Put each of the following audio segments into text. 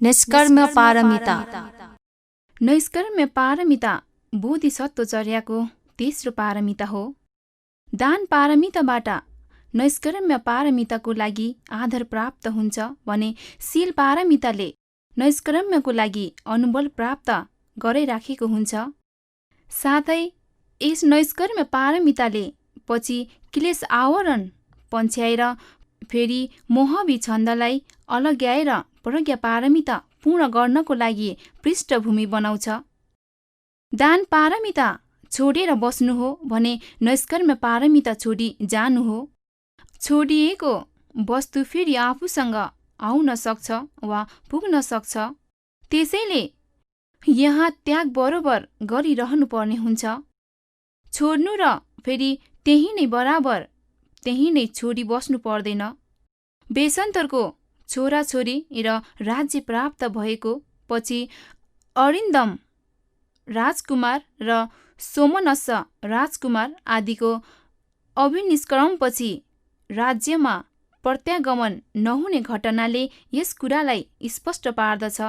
निष्कर्म्य पारमिता। नैष्कर्म्य पारमिता बोधिसत्वचर्याको तेस्रो पारमिता हो। दान पारमिताबाट नैष्कर्म्य पारमिताको लागि आधार प्राप्त हुन्छ भने शील पारमिताले नैष्कर्म्यको लागि अनुबल प्राप्त गराइराखेको हुन्छ। साथै यस नैष्कर्म्य पारमिताले पछि क्लेश आवरण पन्छ्याएर फेरि मोहवी छन्दलाई अलग्याएर प्रज्ञा पारमिता पूर्ण गर्नको लागि पृष्ठभूमि बनाउँछ। दान पारमिता छोडेर बस्नु हो भने नैष्कर्म्य पारमिता छोडी जानु हो। छोडिएको वस्तु फेरि आफूसँग आउन सक्छ वा पुग्न सक्छ। त्यसैले यहाँ त्याग बरोबर गरिरहनु पर्ने हुन्छ। छोड्नु र फेरि त्यही नै बराबर त्यही नै छोडी बस्नु पर्दैन। बेसन्तरको छोराछोरी र राज्य प्राप्त भएको पछि अरिन्दम राजकुमार र सोमनस्स राजकुमार आदिको अभिनिष्क्रमपछि राज्यमा प्रत्यागमन नहुने घटनाले यस कुरालाई स्पष्ट पार्दछ।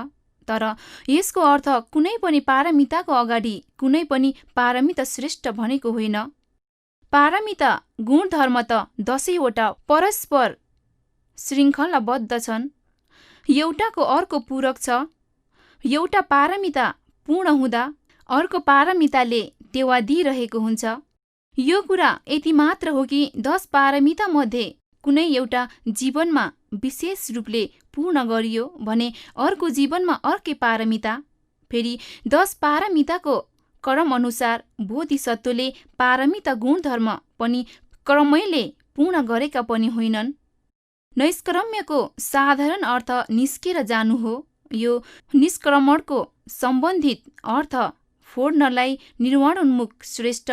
तर यसको अर्थ कुनै पनि पारमिताको अगाडि कुनै पनि पारमिता श्रेष्ठ भनेको होइन। पारमिता गुणधर्म त 10वटा परस्पर श्रृङ्खलाबद्ध छन्। एउटाको अर्को पूरक छ। एउटा पारमिता पूर्ण हुँदा अर्को पारमिताले टेवा दिइरहेको हुन्छ। यो कुरा यति मात्र हो कि 10 पारमिता मध्ये कुनै एउटा जीवनमा विशेष रूपले पूर्ण गरियो भने अर्को जीवनमा अर्कै पारमिता फेरि 10 पारमिताको क्रम अनुसार बोधिसत्वले पारमिता गुणधर्म पनि क्रमैले पूर्ण गरेका पनि होइनन्। नैष्कर्म्यको साधारण अर्थ निस्केर जानु हो। यो निष्क्रमणको सम्बन्धित अर्थ फोड्नलाई निर्वाणोन्मुख श्रेष्ठ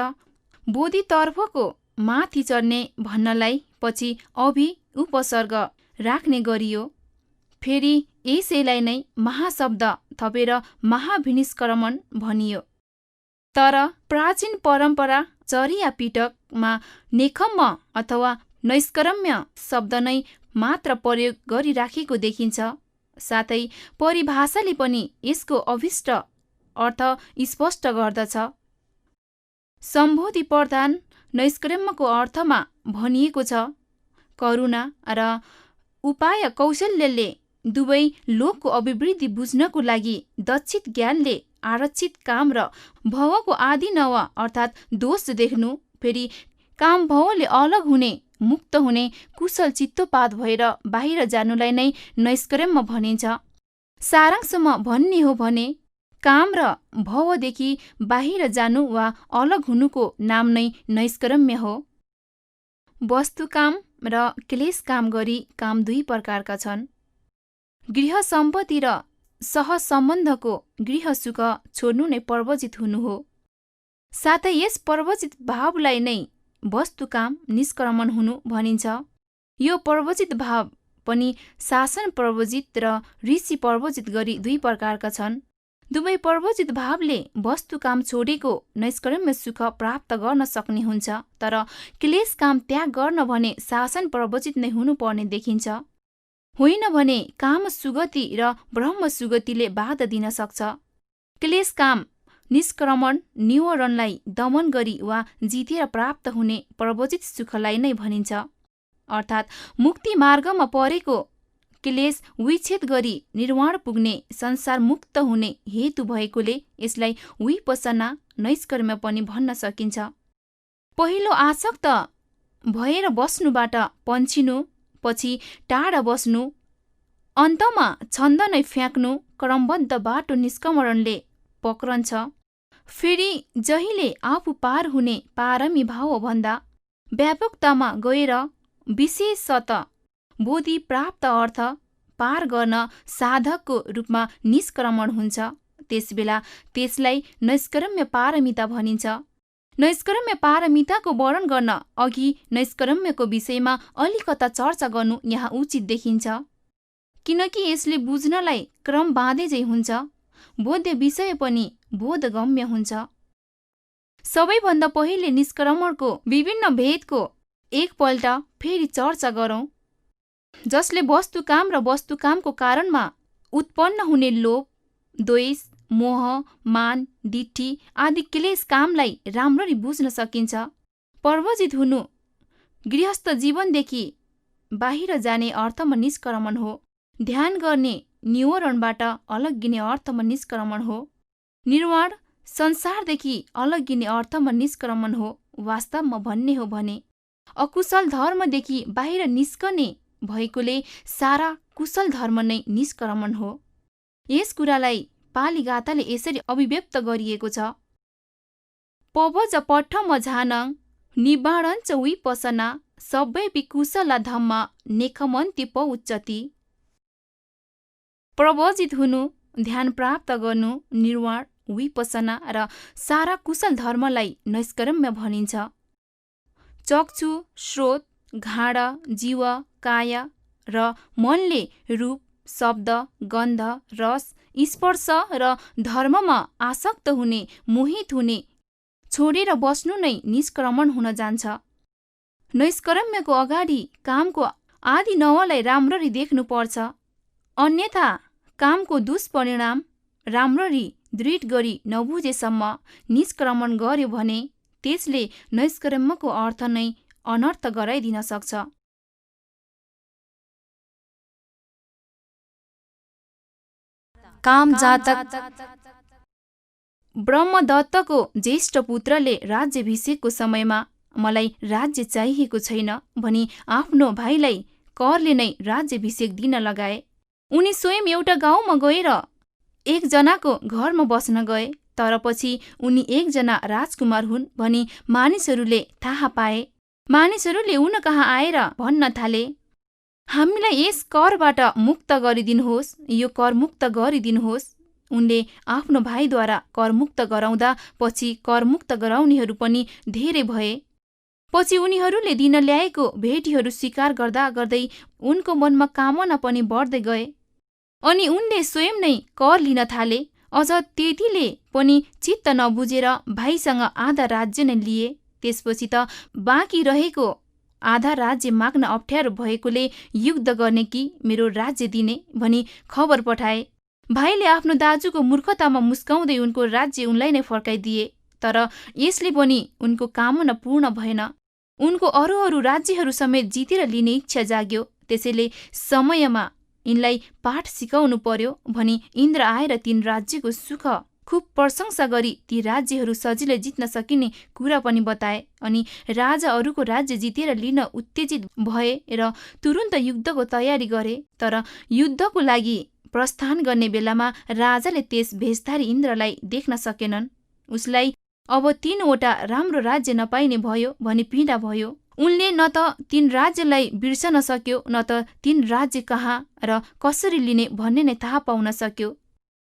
बोधितर्फको माथि चढ्ने भन्नलाई पछि उपसर्ग राख्ने गरियो। फेरि यसैलाई नै महाशब्द थपेर महाभिनिष्क्रमण भनियो। तर प्राचीन परम्परा चर्या पिटकमा नेखम्म अथवा नैष्कर्म्य शब्द नै मात्र प्रयोग गरिराखेको देखिन्छ। साथै परिभाषाले पनि यसको अभिष्ट अर्थ स्पष्ट गर्दछ। सम्बोधि प्रधान नैष्कर्म्यको अर्थमा भनिएको छ। करुणा र उपाय कौशल्यले दुवै लोकको अभिवृद्धि बुझ्नको लागि दक्षित ज्ञानले आरक्षित काम र भवको आदि नव अर्थात् दोष देख्नु फेरि काम भवले अलग हुने मुक्त हुने कुशल चित्तोपात भएर बाहिर जानुलाई नै नैष्कर्म्य भनिन्छ। सारांशमा भन्ने हो भने काम र भवदेखि बाहिर जानु वा अलग हुनुको नाम नै नैष्कर्म्य हो। वस्तुकाम र क्लेश काम गरी काम दुई प्रकारका छन्। गृह सम्पत्ति र सहसम्बन्धको गृह सुख छोड्नु नै प्रवजित हुनु हो। साथै यस प्रवजित भावलाई नै वस्तुकाम निष्क्रमण हुनु भनिन्छ। यो प्रवजित भाव पनि शासन प्रवजित र ऋषि प्रवजित गरी दुई प्रकारका छन्। दुवै प्रवजित भावले वस्तुकाम छोडेको नैष्कर्म्य सुख प्राप्त गर्न सक्ने हुन्छ। तर क्लेश काम त्याग गर्न भने शासन प्रवजित नै हुनुपर्ने देखिन्छ। होइन भने काम सुगति र ब्रह्म सुगतिले बाधा दिन सक्छ। क्लेश काम निष्क्रमण निवारणलाई दमन गरी वा जितेर प्राप्त हुने प्रवजित सुखलाई नै भनिन्छ। अर्थात् मुक्ति मार्गमा परेको क्लेश विच्छेद गरी निर्वाण पुग्ने संसार मुक्त हुने हेतु भएकोले यसलाई विपसना नैष्कर्म्य पनि भन्न सकिन्छ। पहिलो आसक्त भएर बस्नुबाट पन्छिनु, पछि टाढा बस्नु, अन्तमा छन्द नै फ्याँक्नु क्रमबद्ध बाटो निष्क्रमणले पक्रन्छ। फेरि जहिले आफू पार हुने पारमी भाव भन्दा व्यापकतामा गएर विशेषत बोधि प्राप्त अर्थ पार गर्न साधकको रूपमा निष्क्रमण हुन्छ। त्यसबेला त्यसलाई नैष्कर्म्य पारमिता भनिन्छ। नैष्कर्म्य पारमिताको वर्णन गर्न अघि नैष्कर्म्यको विषयमा अलिकता चर्चा गर्नु यहाँ उचित देखिन्छ। किनकि यसले बुझ्नलाई क्रम बाँधेझै हुन्छ। बोध्य विषय पनि बोधगम्य हुन्छ। सबैभन्दा पहिले निष्क्रमणको विभिन्न भेदको एकपल्ट फेरि चर्चा गरौँ, जसले वस्तुकाम र वस्तुकामको कारणमा उत्पन्न हुने लोभ, द्वेष, मोह, मान, दिट्ठी आदि क्लेश कामलाई राम्ररी बुझ्न सकिन्छ। पर्वजित हुनु गृहस्थ जीवनदेखि बाहिर जाने अर्थमा निष्क्रमण हो। ध्यान गर्ने निवारणबाट अलग्गिने अर्थमा निष्क्रमण हो। निर्वाण संसारदेखि अलग्गिने अर्थमा निष्क्रमण हो। वास्तवमा भन्ने हो भने अकुशल धर्मदेखि बाहिर निस्कने भएकोले सारा कुशल धर्म नै निष्क्रमण हो। यस कुरालाई पाली गाथाले यसरी अभिव्यक्त गरिएको छ। पवज पठम झानङ निबाडञ्च विपसना सबै विकुशला धम्म नेखमन्ति पउच्चति। प्रवजित हुनु, ध्यान प्राप्त गर्नु, निर्वाण, विपसना र सारा कुशल धर्मलाई नैष्कर्म्य भनिन्छ। चक्षु, श्रोत, घाड, जीव, काय र मनले रूप, शब्द, गन्ध, रस, स्पर्श र धर्ममा आसक्त हुने, मोहित हुने छोडेर बस्नु नै निष्क्रमण हुन जान्छ। नैष्कर्म्यको अगाडि कामको आदि नवलाई राम्ररी देख्नु पर्छ। अन्यथा कामको दुष्परिणाम राम्ररी दृढ गरी नबुझेसम्म निष्क्रमण गर्यो भने त्यसले नैष्कर्म्यको अर्थ नै अनर्थ गराइदिन सक्छ। काम जातक ब्रह्मदत्तको ज्येष्ठ पुत्रले राज्याभिषेकको समयमा मलाई राज्य चाहिएको छैन भनी आफ्नो भाइलाई करले नै राज्याभिषेक दिन लगाए। उनी स्वयं एउटा गाउँमा गएर एकजनाको घरमा बस्न गए। तर पछि उनी एकजना राजकुमार हुन् भनी मानिसहरूले थाहा पाए। मानिसहरूले उन कहाँ आएर भन्न थाले, हामीलाई यस करबाट मुक्त गरिदिनुहोस्, यो कर मुक्त गरिदिनुहोस्। उनले आफ्नो भाइद्वारा करमुक्त गराउँदा पछि करमुक्त गराउनेहरू पनि धेरै भए। पछि उनीहरूले दिन ल्याएको भेटीहरू स्वीकार गर्दा गर्दै उनको मनमा कामना पनि बढ्दै गए अनि उनले स्वयं नै कर लिन थाले। अझ त्यतिले पनि चित्त नबुझेर भाइसँग आधा राज्य नै लिए। त्यसपछि त बाँकी रहेको आधा राज्य माग्न अप्ठ्यारो भएकोले युद्ध गर्ने कि मेरो राज्य दिने भनी खबर पठाए। भाइले आफ्नो दाजुको मूर्खतामा मुस्काउँदै उनको राज्य उनलाई नै फर्काइदिए। तर यसले पनि उनको कामना पूर्ण भएन। उनको अरू राज्यहरू समेत जितेर लिने इच्छा जाग्यो। त्यसैले समयमा यिनलाई पाठ सिकाउनु पर्यो भनी इन्द्र आएर तीन राज्यको सुख खुब प्रशंसा गरी ती राज्यहरू सजिलै जित्न सकिने कुरा पनि बताए। अनि राजा अरूको राज्य जितेर लिन उत्तेजित भए र तुरुन्त युद्धको तयारी गरे। तर युद्धको लागि प्रस्थान गर्ने बेलामा राजाले त्यस भेषधारी इन्द्रलाई देख्न सकेनन्। उसलाई अब 3वटा राम्रो राज्य नपाइने भयो भनी पीडा भयो। उनले न त तीन राज्यलाई बिर्सन सक्यो न त तीन राज्य कहाँ र कसरी लिने भन्ने नै थाहा पाउन सक्यो।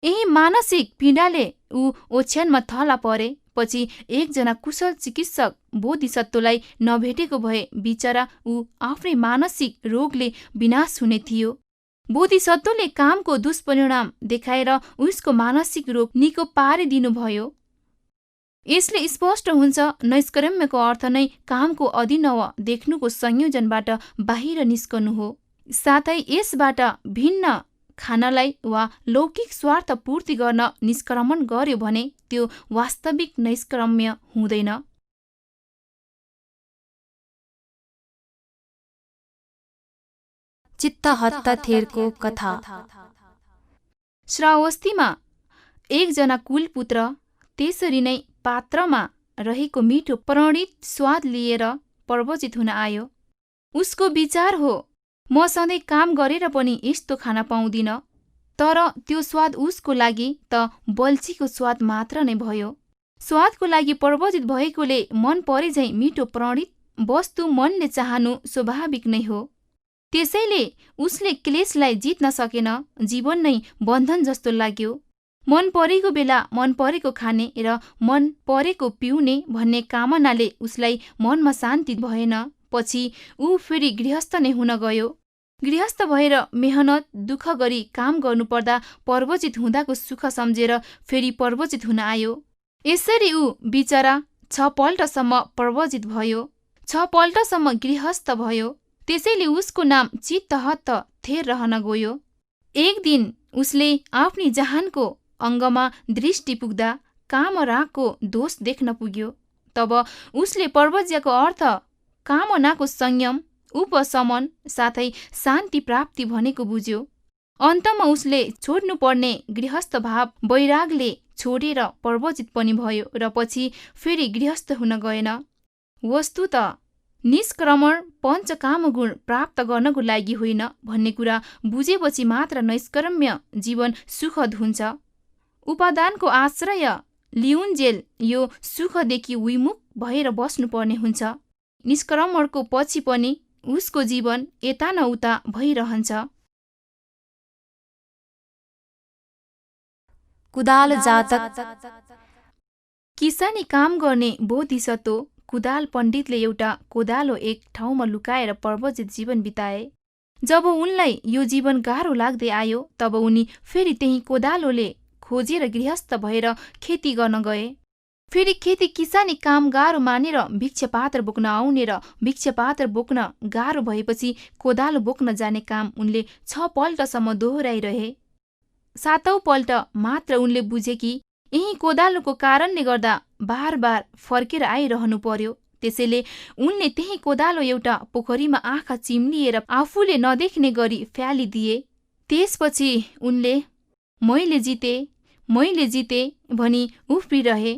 यही मानसिक पीडाले ऊ ओछ्यानमा थला परे। पछि एकजना कुशल चिकित्सक बोधिसत्वलाई नभेटेको भए बिचरा ऊ आफ्नै मानसिक रोगले विनाश हुने थियो। बोधिसत्वले कामको दुष्परिणाम देखाएर उसको मानसिक रोग निको पारिदिनु भयो। यसले स्पष्ट हुन्छ नैष्कर्म्यको अर्थ नै कामको अभिनव देख्नुको संयोजनबाट बाहिर निस्कनु हो। साथै यसबाट भिन्न खानलाई वा लौकिक स्वार्थ पूर्ति गर्न निष्क्रमण गर्यो भने त्यो वास्तविक नैष्कर्म्य हुँदैन। चित्तहत्ता थेरको कथा। श्रावस्तीमा एकजना कुलपुत्र त्यसरी नै पात्रमा रहेको मिठो प्रणित स्वाद लिएर पर्वजित हुन आयो। उसको विचार हो, म सधैँ काम गरेर पनि यस्तो खान पाउँदिन। तर त्यो स्वाद उसको लागि त बल्छीको स्वाद मात्र नै भयो। स्वादको लागि पर्वजित भएकोले मन परे झैँ मिठो प्रणित वस्तु मनले चाहनु स्वाभाविक नै हो। त्यसैले उसले क्लेशलाई जित्न सकेन। जीवन नै बन्धन जस्तो लाग्यो। मन परेको बेला मन परेको खाने र मन परेको पिउने भन्ने कामनाले उसलाई मनमा शान्ति भएन। पछि ऊ फेरि गृहस्थ नै हुन गयो। गृहस्थ भएर मेहनत दुःख गरी काम गर्नुपर्दा पर्वजित हुँदाको सुख सम्झेर फेरि पर्वजित हुन आयो। यसरी ऊ बिचरा 6 पल्टसम्म पर्वजित भयो। 6 पल्टसम्म गृहस्थ भयो। त्यसैले उसको नाम चित्तहत्त थेर रहन गयो। एक दिन उसले आफ्नी जहानको अङ्गमा दृष्टि पुग्दा कामनाको दोष देख्न पुग्यो। तब उसले पर्वज्यको अर्थ कामनाको संयम, उपशमन साथै शान्ति प्राप्ति भनेको बुझ्यो। अन्तमा उसले छोड्नुपर्ने गृहस्थ भाव वैरागले छोडेर पर्वजित पनि भयो र पछि फेरि गृहस्थ हुन गएन। वस्तुत निष्क्रमण पञ्चकामगुण प्राप्त गर्नको लागि होइन भन्ने कुरा बुझेपछि मात्र नैष्कर्म्य जीवन सुखद हुन्छ। उपादानको आश्रय लिउन्जेल यो सुखदेखि विमुख भएर बस्नुपर्ने हुन्छ। निष्क्रमणको पछि पनि उसको जीवन यता न उता भइरहन्छ। कुदाल जातक। किसानी काम गर्ने बोधिसत्व कुदाल पण्डितले एउटा कोदालो एक ठाउँमा लुकाएर पर्वजित जीवन बिताए। जब उनलाई यो जीवन गाह्रो लाग्दै आयो तब उनी फेरि त्यही कोदालोले खोजेर गृहस्थ भएर खेती गर्न गए। फेरि खेती किसानी काम गाह्रो मानेर भिक्षापात्र बोक्न आउने र भिक्षापात्र बोक्न गाह्रो भएपछि कोदालो बोक्न जाने काम उनले 6 पल्टसम्म दोहोऱ्याइरहे। 7औं पल्ट मात्र उनले बुझे कि यही कोदालोको कारणले गर्दा बार बार फर्केर आइरहनु पर्यो। त्यसैले उनले त्यही कोदालो एउटा पोखरीमा आँखा चिम्लिएर आफूले नदेख्ने गरी फ्यालिदिए। त्यसपछि उनले मैले जिते भनी उफ्रिरहे।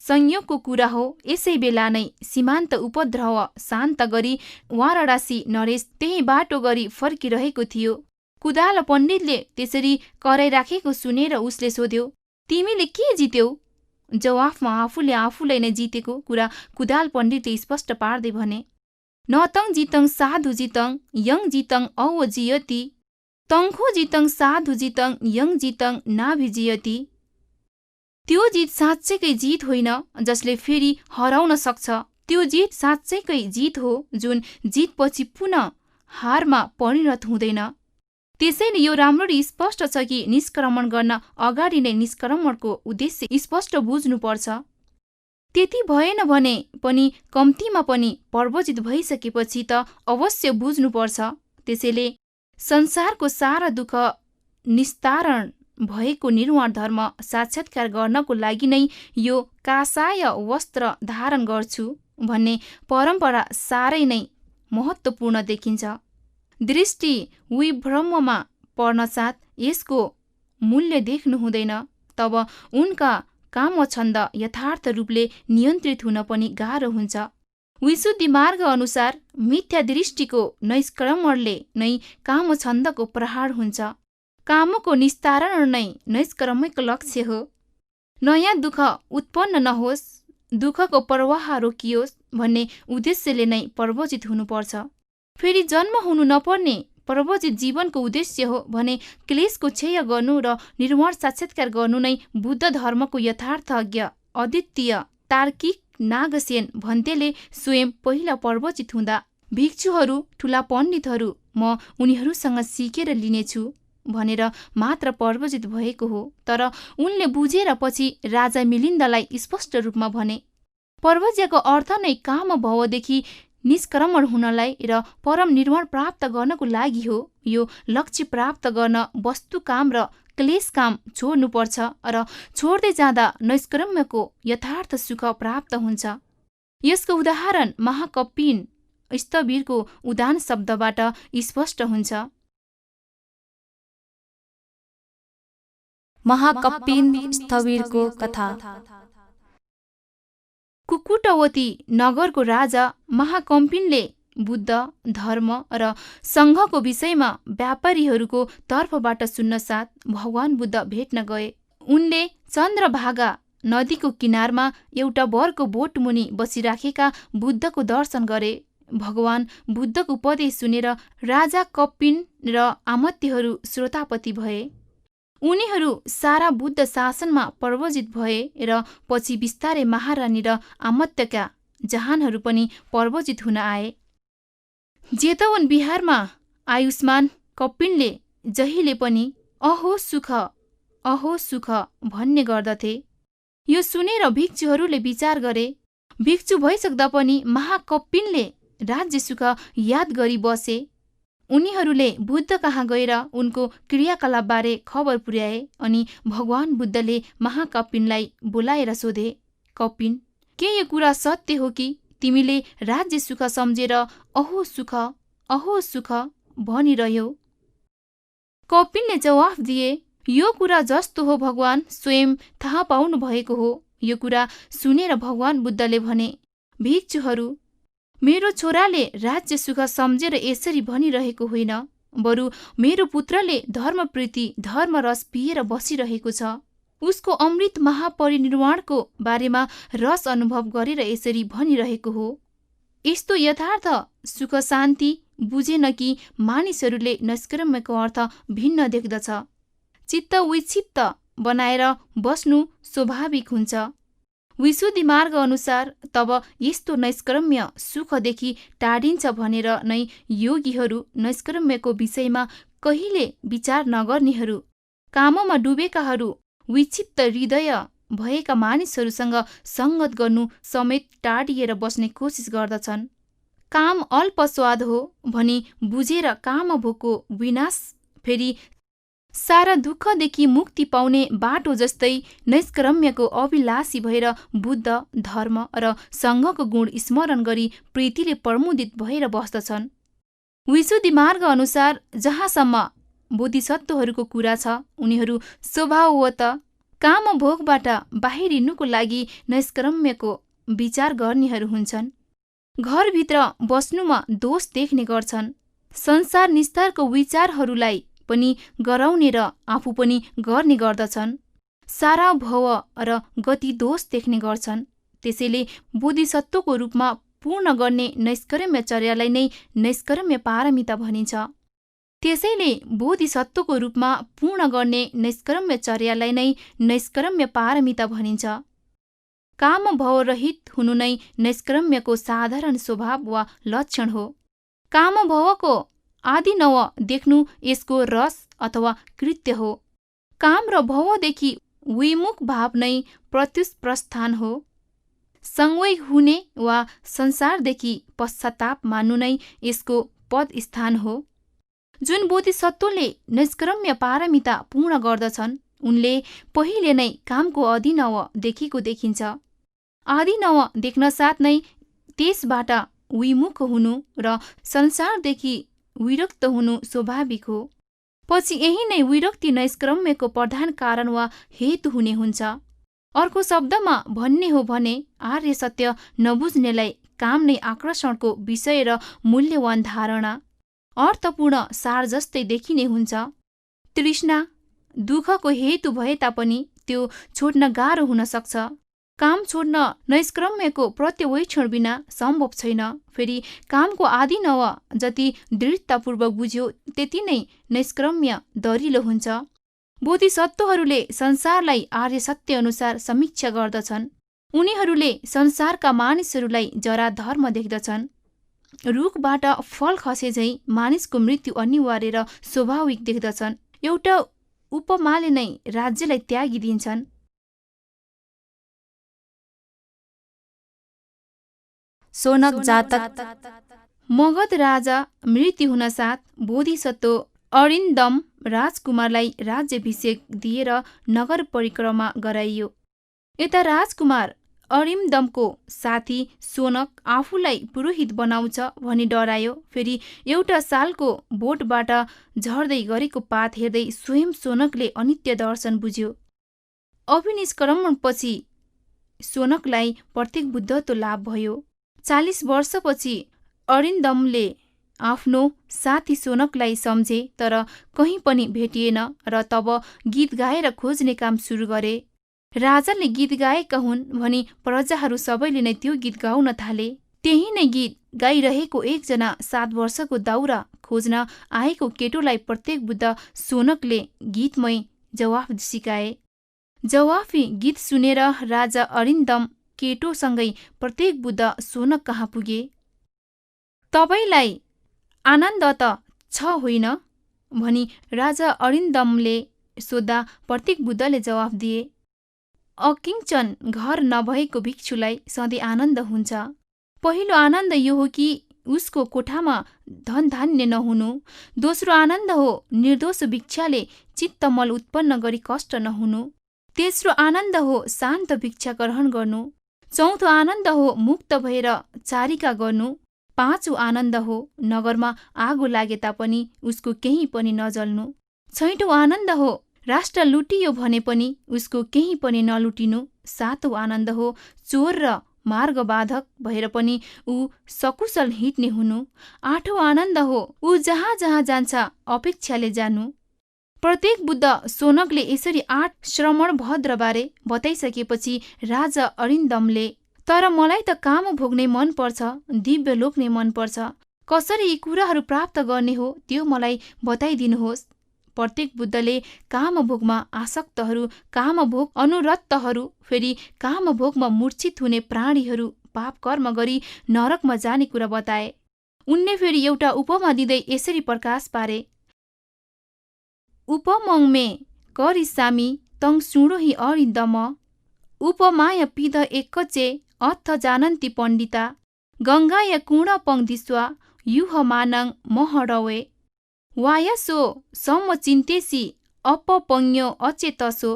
संयोगको कुरा हो, यसै बेला नै सीमान्त उपद्रव शान्त गरी वाराणसी नरेश त्यही बाटो गरी फर्किरहेको थियो। कुदाल पण्डितले त्यसरी कराइराखेको सुनेर उसले सोध्यो, तिमीले के जित्यौ? जवाफमा आफूले आफूलाई नै जितेको कुरा कुदाल पण्डितले स्पष्ट पार्दै भने, नतं जितं साधु जितं यङ जितं औ जियति, तङ्खो जितं साधु जितं यङ जितं नाभिजियति। त्यो जित साँच्चैकै जित होइन जसले फेरि हराउन सक्छ। त्यो जित साँच्चैकै जित हो जुन जितपछि पुनः हारमा परिणत हुँदैन। त्यसैले यो राम्ररी स्पष्ट छ कि निष्क्रमण गर्न अगाडि नै निष्क्रमणको उद्देश्य स्पष्ट बुझ्नुपर्छ। त्यति भएन भने पनि कम्तीमा पनि पर्वजित भइसकेपछि त अवश्य बुझ्नुपर्छ। त्यसैले संसारको सारा दुःख निस्तारण भएको निर्वाण धर्म साक्षात्कार गर्नको लागि नै यो कासाय वस्त्र धारण गर्छु भन्ने परम्परा साह्रै नै महत्त्वपूर्ण देखिन्छ। दृष्टि विभ्रममा पर्नसाथ यसको मूल्य देख्नु हुँदैन। तब उनका कामछन्द यथार्थ रूपले नियन्त्रित हुन पनि गाह्रो हुन्छ। विशुद्धि मार्ग अनुसार मिथ्या दृष्टिको नैष्क्रमणले नै कामछन्दको प्रहार हुन्छ। कामको निस्तारण नै नैष्क्रम्यको लक्ष्य हो। नयाँ दुःख उत्पन्न नहोस्, दुःखको प्रवाह रोकियोस् भन्ने उद्देश्यले नै पर्वजित हुनुपर्छ। फेरि जन्म हुनु नपर्ने पर्वजित जीवनको उद्देश्य हो भने क्लेशको क्षय गर्नु र निर्वाण साक्षात्कार गर्नु नै बुद्ध धर्मको यथार्थज्ञ अद्वितीय तार्किक नागसेन भन्तेले स्वयं पहिला पर्वजित हुँदा भिक्षुहरू ठुला पण्डितहरू म उनीहरूसँग सिकेर लिनेछु भनेर मात्र पर्वजित भएको हो। तर उनले बुझेर पछि राजा मिलिन्दलाई स्पष्ट रूपमा भने, पर्वज्यको अर्थ नै काम भवदेखि निष्क्रमण हुनलाई र परम निर्वाण प्राप्त गर्नको लागि हो। यो लक्ष्य प्राप्त गर्न वस्तु काम र क्लेश काम छोड्नुपर्छ र छोड्दै जाँदा नैष्क्रम्यको यथार्थ सुख प्राप्त हुन्छ। यसको उदाहरण महाकपिन स्थवीरको उदान शब्दबाट स्पष्ट हुन्छ। महाकपिन स्थवीरको कथा। कुकुटवती नगरको राजा महाकम्पिनले बुद्ध धर्म र सङ्घको विषयमा व्यापारीहरूको तर्फबाट सुन्न साथ भगवान बुद्ध भेट्न गए। उनले चन्द्रभागा नदीको किनारमा एउटा बरको बोटमुनि बसिराखेका बुद्धको दर्शन गरे। भगवान बुद्धको उपदेश सुनेर राजा कपिन र आमत्यहरू श्रोतापति भए। उनीहरू सारा बुद्ध शासनमा पर्वजित भए र पछि बिस्तारै महारानी र आमत्यका जहानहरू पनि पर्वजित हुन आए। जेतवन बिहारमा आयुष्मान कपिनले जहिले पनि अहो सुख भन्ने गर्दथे। यो सुनेर भिक्षुहरूले विचार गरे, भिक्षु भइसक्दा पनि महाकपिनले राज्य सुख याद गरी बसे। उनीहरूले बुद्ध कहाँ गएर उनको क्रियाकलापबारे खबर पुर्याए अनि भगवान बुद्धले महाकपिनलाई बोलाएर सोधे, कपिन, के यो कुरा सत्य हो कि तिमीले राज्य सुख सम्झेर अहो सुख भनिरह्यौ? कपिनले जवाफ दिए, यो कुरा जस्तो हो भगवान स्वयं थाहा पाउनु भएको हो। यो कुरा सुनेर भगवान बुद्धले भने, भिक्षुहरू, मेरो छोराले राज्य सुख सम्झेर यसरी भनिरहेको होइन, बरु मेरो पुत्रले धर्मप्रीति धर्मरस पिएर बसिरहेको छ। उसको अमृत महापरिनिर्वाणको बारेमा रस अनुभव गरेर यसरी भनिरहेको हो। यस्तो यथार्थ सुख शान्ति बुझेन कि मानिसहरूले नैष्कर्म्यको अर्थ भिन्न देख्दछ। चित्त विक्षिप्त बनाएर बस्नु स्वाभाविक हुन्छ। विशुद्धि मार्ग अनुसार तब यस्तो नैष्कर्म्य सुखदेखि टाढिन्छ भनेर नै योगीहरू नैष्कर्म्यको विषयमा कहिले विचार नगर्नेहरू, काममा डुबेकाहरू, विक्षिप्त हृदय भएका मानिसहरूसँग सङ्गत गर्नु समेत टाढिएर बस्ने कोसिस गर्दछन्। काम अल्प स्वाद हो भनी बुझेर कामभोगको विनाश फेरि सारा दुःखदेखि मुक्ति पाउने बाटो जस्तै नैष्कर्म्यको अभिलाषी भएर बुद्ध, धर्म र सङ्घको गुण स्मरण गरी प्रीतिले प्रमुदित भएर बस्दछन्। विशुद्धि मार्ग अनुसार जहाँसम्म बोधिसत्वहरूको कुरा छ, उनीहरू स्वभावतः कामभोगबाट बाहिरिनुको लागि नैष्कर्म्यको विचार गर्नेहरू हुन्छन्। घरभित्र बस्नुमा दोष देख्ने गर्छन्। संसार निस्तारको विचारहरूलाई पनि गराउने र आफू पनि गर्ने गर्दछन्। सारा भव र गति दोष देख्ने गर्छन्। त्यसैले बोधिसत्वको रूपमा पूर्ण गर्ने नैष्कर्म्य चर्यालाई नै नैष्कर्म्य पारमिता भनिन्छ। त्यसैले बोधिसत्वको रूपमा पूर्ण गर्ने नैष्कर्म्य चर्यालाई नै नैष्कर्म्य पारमिता भनिन्छ। काम भवरहित हुनु नै नैष्कर्म्यको साधारण स्वभाव वा लक्षण हो। काम भवको आदि नव देख्नु यसको रस अथवा कृत्य हो। काम र भवदेखि विमुख भाव नै प्रत्युष प्रस्थान हो। संवेग हुने वा संसारदेखि पश्चाताप मान्नु नै यसको पद स्थान हो। जुन बोधिसत्वले नैष्कर्म्य पारमिता पूर्ण गर्दछन्, उनले पहिले नै कामको अभिनव देखेको देखिन्छ। अभिनव देख्न साथ नै त्यसबाट विमुख हुनु र संसारदेखि विरक्त हुनु स्वाभाविक हो। पछि यही नै विरक्ति नैष्कर्म्यको प्रधान कारण वा हेतु हुने हुन्छ। अर्को शब्दमा भन्ने हो भने आर्य सत्य नबुझ्नेलाई काम नै आकर्षणको विषय र मूल्यवान धारणा, अर्थपूर्ण सार जस्तै देखिने हुन्छ। तृष्णा दुःखको हेतु भए तापनि त्यो छोड्न गाह्रो हुन सक्छ। काम छोड्न नैष्कर्म्यको प्रत्यवेक्षण बिना सम्भव छैन। फेरि कामको आदिनव जति दृढतापूर्वक बुझ्यो त्यति नै नैष्कर्म्य दरिलो हुन्छ। बोधिसत्वहरूले संसारलाई आर्य सत्य अनुसार समीक्षा गर्दछन्। उनीहरूले संसारका मानिसहरूलाई जरा धर्म देख्दछन्। रुखबाट फल खसे झैँ मानिसको मृत्यु अनिवार्य र स्वाभाविक देख्दछन्। एउटा उपमाले नै राज्यलाई त्यागिदिन्छन्। सोनक जातक। मगध राजा मृत्यु हुनसाथ बोधिसत्व अरिन्दम राजकुमारलाई राज्याभिषेक दिएर नगर परिक्रमा गराइयो। यता राजकुमार अरिन्दमको साथी सोनक आफूलाई पुरोहित बनाउँछ भनी डरायो। फेरि एउटा सालको बोटबाट झर्दै गरेको पात हेर्दै स्वयं सोनकले अनित्य दर्शन बुझ्यो। अभिनिष्क्रमणपछि सोनकलाई प्रत्येक बुद्धत्व लाभ भयो। 40 वर्षपछि अरिन्दमले आफ्नो साथी सोनकलाई सम्झे, तर कहीँ पनि भेटिएन र तब गीत गाएर खोज्ने काम सुरु गरे। राजाले गीत गाएका हुन् भनी प्रजाहरू सबैले नै त्यो गीत गाउन थाले। त्यही नै गीत गाइरहेको एकजना 7 वर्षको दाउरा खोज्न आएको केटोलाई प्रत्येक बुद्ध सोनकले गीतमय जवाफ सिकाए। जवाफी गीत सुनेर राजा अरिन्दम केटोसँगै प्रत्येक बुद्ध सोनक कहाँ पुगे। तपाईलाई आनन्द त छ होइन भनी राजा अरिन्दमले सोद्धा प्रत्येक बुद्धले जवाफ दिए, अकिञ्चन घर नभएको भिक्षुलाई सधैँ आनन्द हुन्छ। पहिलो आनन्द यो हो कि उसको कोठामा धनधान्य नहुनु। दोस्रो आनन्द हो निर्दोष भिक्षाले चित्तमल उत्पन्न गरी कष्ट नहुनु। तेस्रो आनन्द हो शान्त भिक्षा ग्रहण गर्नु। चौथो आनन्द हो मुक्त भएर चारिका गर्नु। पाँचौं आनन्द हो नगरमा आगो लागे तापनि उसको केही पनि नजल्नु। छैठौं आनन्द हो राष्ट्र लुटियो भने पनि उसको केही पनि नलुटिनु। सातौं आनन्द हो चोर र मार्गबाधक भएर पनि ऊ सकुशल हिँड्ने हुनु। आठौं आनन्द हो ऊ जहाँ जहाँ जान्छ अपेक्षाले जानु। प्रत्येक बुद्ध शौनकले यसरी 8 श्रमण भद्रबारे बताइसकेपछि राजा अरिन्दमले, तर मलाई त काम भोग्ने मन पर्छ, दिव्य लोक नै मन पर्छ। कसरी यी कुराहरू प्राप्त गर्ने हो त्यो मलाई बताइदिनुहोस्। प्रत्येक बुद्धले कामभोगमा आसक्तहरू, कामभोग अनुरक्तहरू, फेरि कामभोगमा मूर्छित हुने प्राणीहरू पाप कर्म गरी नरकमा जाने कुरा बताए। उनले फेरि एउटा उपमा दिँदै यसरी प्रकाश पारे। उपमङ्मे करिसामी तङ सुडोही अरिन्दम उपमाय पिध एकचे अथ जानन्ति पण्डिता गङ्गाय कुणपङ दिस्वा युह मानङ महडवे वायसो सम चिन्तेसी अपपङ्यो अचेतसो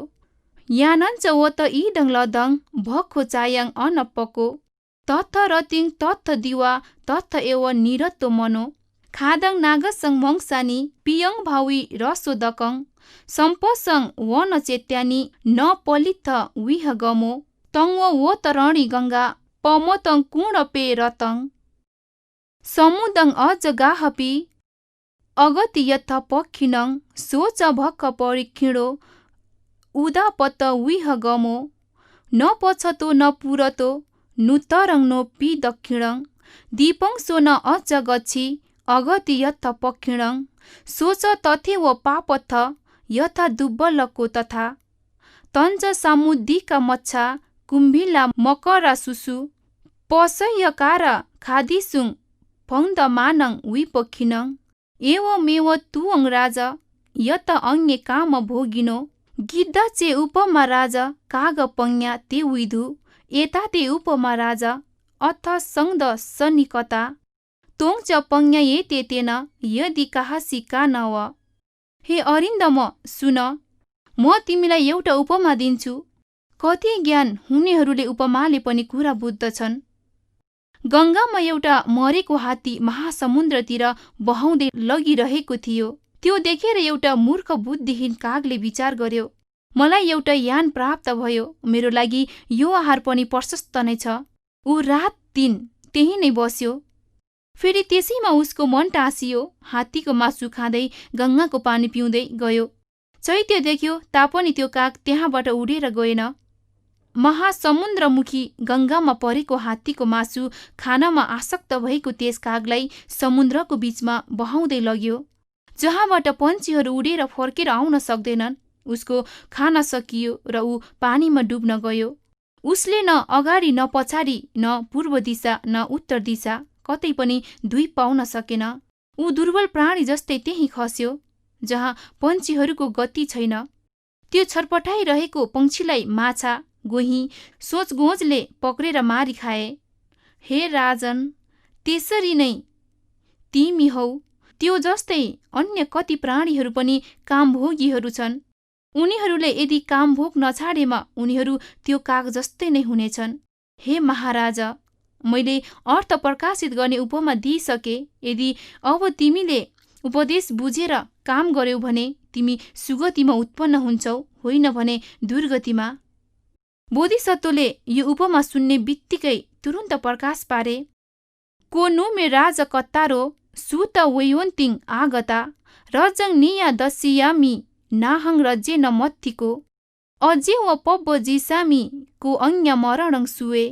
यानञ्च वत इदङ लदङ भक्खो चायाङ अनप्पको तथ रतिङ तथ दिवा तथ एव निरत्तो मनो खादङ नागसङ मङ्सानी पियङ भावी रसोदकङ सम्पसङ वन चेत्यानी न पलिथ विह गमो तङ वो तरणि गङ्गा पमतङ कुणपे रतङ समुदङ अज गाहपी अगति यथ पक्षिणङ सोच भक्क परिक्षिणो उदापत विह गमो न पछतो न पुरतो नुतरङ नो पि दक्षिणङ दीपङ सो न अज गच्छी अगति यथ पक्षिणङ सोच तथे व पापथ यथा दुब्बलको तथा तञ्च सामुद्दिका मच्छा कुम्भिला मकरा सुसु पसयकार खादिसुङ फङ्द मानङ विपक्षिणङ एवमेव तुअङ राजा यत अङ्गे काम भोगिनो गिद्ध चे उपमा राजा काग पङ्या ते विधु एता ते उपमा राजा अथ सङ्द सनिकता तोङ च पङ्या ये ते तेन यदि काहासी का नव। हे अरिन्दम सुन, म तिमीलाई एउटा उपमा दिन्छु। कति ज्ञान हुनेहरूले उपमाले पनि कुरा बुझ्दछन्। गङ्गामा एउटा मरेको हात्ती महासमुद्रतिर बहाउँदै लगिरहेको थियो। त्यो देखेर एउटा मूर्ख बुद्धिहीन कागले विचार गर्यो, मलाई एउटा यान प्राप्त भयो, मेरो लागि यो आहार पनि प्रशस्त नै छ। ऊ रात दिन त्यही नै बस्यो। फेरि त्यसैमा उसको मन टाँसियो। हात्तीको मासु खाँदै गङ्गाको पानी पिउँदै गयो। चैत्य देख्यो तापनि त्यो काग त्यहाँबाट उडेर गएन। महासमुद्रमुखी गङ्गामा परेको हात्तीको मासु खानमा आसक्त भएको त्यस कागलाई समुद्रको बीचमा बहाउँदै लग्यो, जहाँबाट पन्छीहरू उडेर फर्केर आउन सक्दैनन्। उसको खाना सकियो र ऊ पानीमा डुब्न गयो। उसले न अगाडि न पछाडि न पूर्व दिशा न उत्तर दिशा कतै पनि दुई पाउन सकेन। ऊ दुर्बल प्राणी जस्तै त्यही खस्यो जहाँ पन्छीहरूको गति छैन। त्यो छटपटाइरहेको पक्षीलाई माछा गोही सोचगोजले पक्रेर मारी खाए। हे राजन, त्यसरी नै तिमी हौ। त्यो जस्तै अन्य कति प्राणीहरू पनि कामभोगीहरू छन्। उनीहरूले यदि कामभोग नछाडेमा उनीहरू त्यो काग जस्तै नै हुनेछन्। हे महाराजा, मैले अर्थ प्रकाशित गर्ने उपमा दिइसके। यदि अब तिमीले उपदेश बुझेर काम गर्यौ भने तिमी सुगतिमा उत्पन्न हुन्छौ, होइन भने दुर्गतिमा। बोधिसत्वले यो उपमा सुन्ने बित्तिकै तुरुन्त प्रकाश पारे। को नुमे राज कत्तारो सुत वयोन्तिङ आगता रजङ निया दसियामी नाहङ रजे न मत्थिको अजे व पब्ब जिसामी को अङ्य मरणङ सुए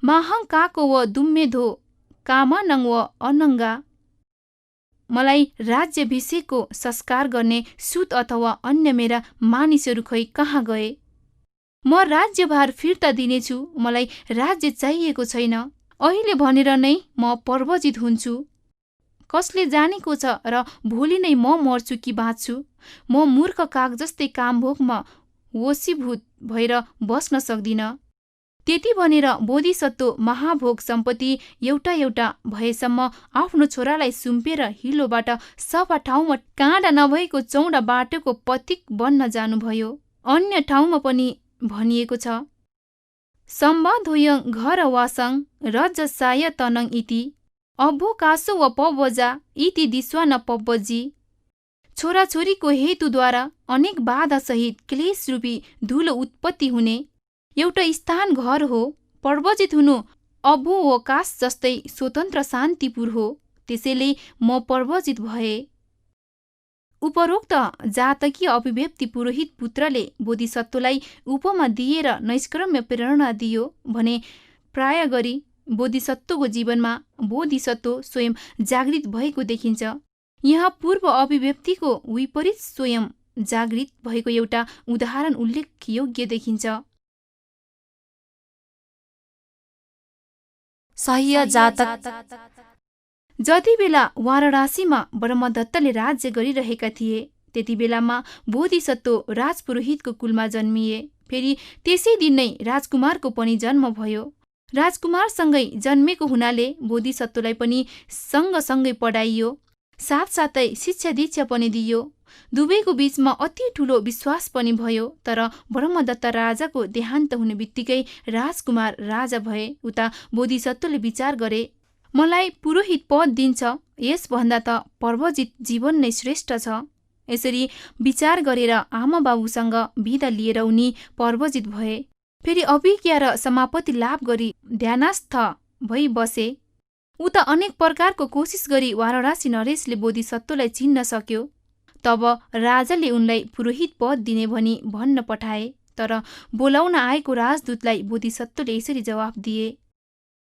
माहङ काको व दुम्मेधो कामानङ व अनङ्गा। मलाई राज्याभिषेकको संस्कार गर्ने सुत अथवा अन्य मेरा मानिसहरू खै कहाँ गए? म राज्यभार फिर्ता दिनेछु। मलाई राज्य चाहिएको छैन। अहिले भनेर नै म पर्वजित हुन्छु। कसले जानेको छ र भोलि नै म मर्छु कि बाँच्छु? म मूर्ख काग जस्तै कामभोगमा वशीभूत भएर बस्न सक्दिन। त्यति भनेर बोधिसत्व महाभोग सम्पत्ति एउटा एउटा भएसम्म आफ्नो छोरालाई सुम्पेर हिलोबाट सफा ठाउँमा काँडा नभएको चौडा बाटोको पथिक बन्न जानुभयो। अन्य ठाउँमा पनि भनिएको छ, सम्बन्धोयं घर वासं रजसाय तनङ इति अभो कासो व पवजा इति दिस्वा न पब्बजी। छोराछोरीको हेतुद्वारा अनेक बाधासहित क्लेश रूपी धुलो उत्पत्ति हुने एउटा स्थान घर हो। पर्वजित हुनु अभो व कास जस्तै स्वतन्त्र शान्तिपुर हो। त्यसैले म पर्वजित भए। उपरोक्त जातकीय अभिव्यक्ति पुरोहित पुत्रले बोधिसत्वलाई उपमा दिएर नैष्कर्म्य प्रेरणा दियो भने प्राय गरी बोधिसत्वको जीवनमा बोधिसत्व स्वयं जागृत भएको देखिन्छ। यहाँ पूर्व अभिव्यक्तिको विपरीत स्वयं जागृत भएको एउटा उदाहरण उल्लेख योग्य देखिन्छ। सह्य जातक। जति बेला वाराणसीमा ब्रह्मदत्तले राज्य गरिरहेका थिए त्यति बेलामा बोधिसत्व राजपुरोहितको कुलमा जन्मिए। फेरि त्यसै दिन नै राजकुमारको पनि जन्म भयो। राजकुमारसँगै जन्मेको हुनाले बोधिसत्वलाई पनि सँगसँगै पढाइयो, साथसाथै शिक्षा दीक्षा पनि दियो। दुवैको बीचमा अति ठूलो विश्वास पनि भयो। तर ब्रह्मदत्त राजाको देहान्त हुने बित्तिकै राजकुमार राजा भए। उता बोधिसत्वले विचार गरे, मलाई पुरोहित पद दिन्छ, यसभन्दा त पर्वजित जीवन नै श्रेष्ठ छ। यसरी विचार गरेर आमा बाबुसँग बिदा लिएर उनी पर्वजित भए। फेरि अभिज्ञा र समापति लाभ गरी ध्यानस्थ भई बसे। उता अनेक प्रकारको कोसिस गरी वाराणसी नरेशले बोधिसत्वलाई चिन्न सक्यो। तब राजाले उनलाई पुरोहित पद दिने भनी भन्न पठाए। तर बोलाउन आएको राजदूतलाई बोधिसत्वले यसरी जवाफ दिए,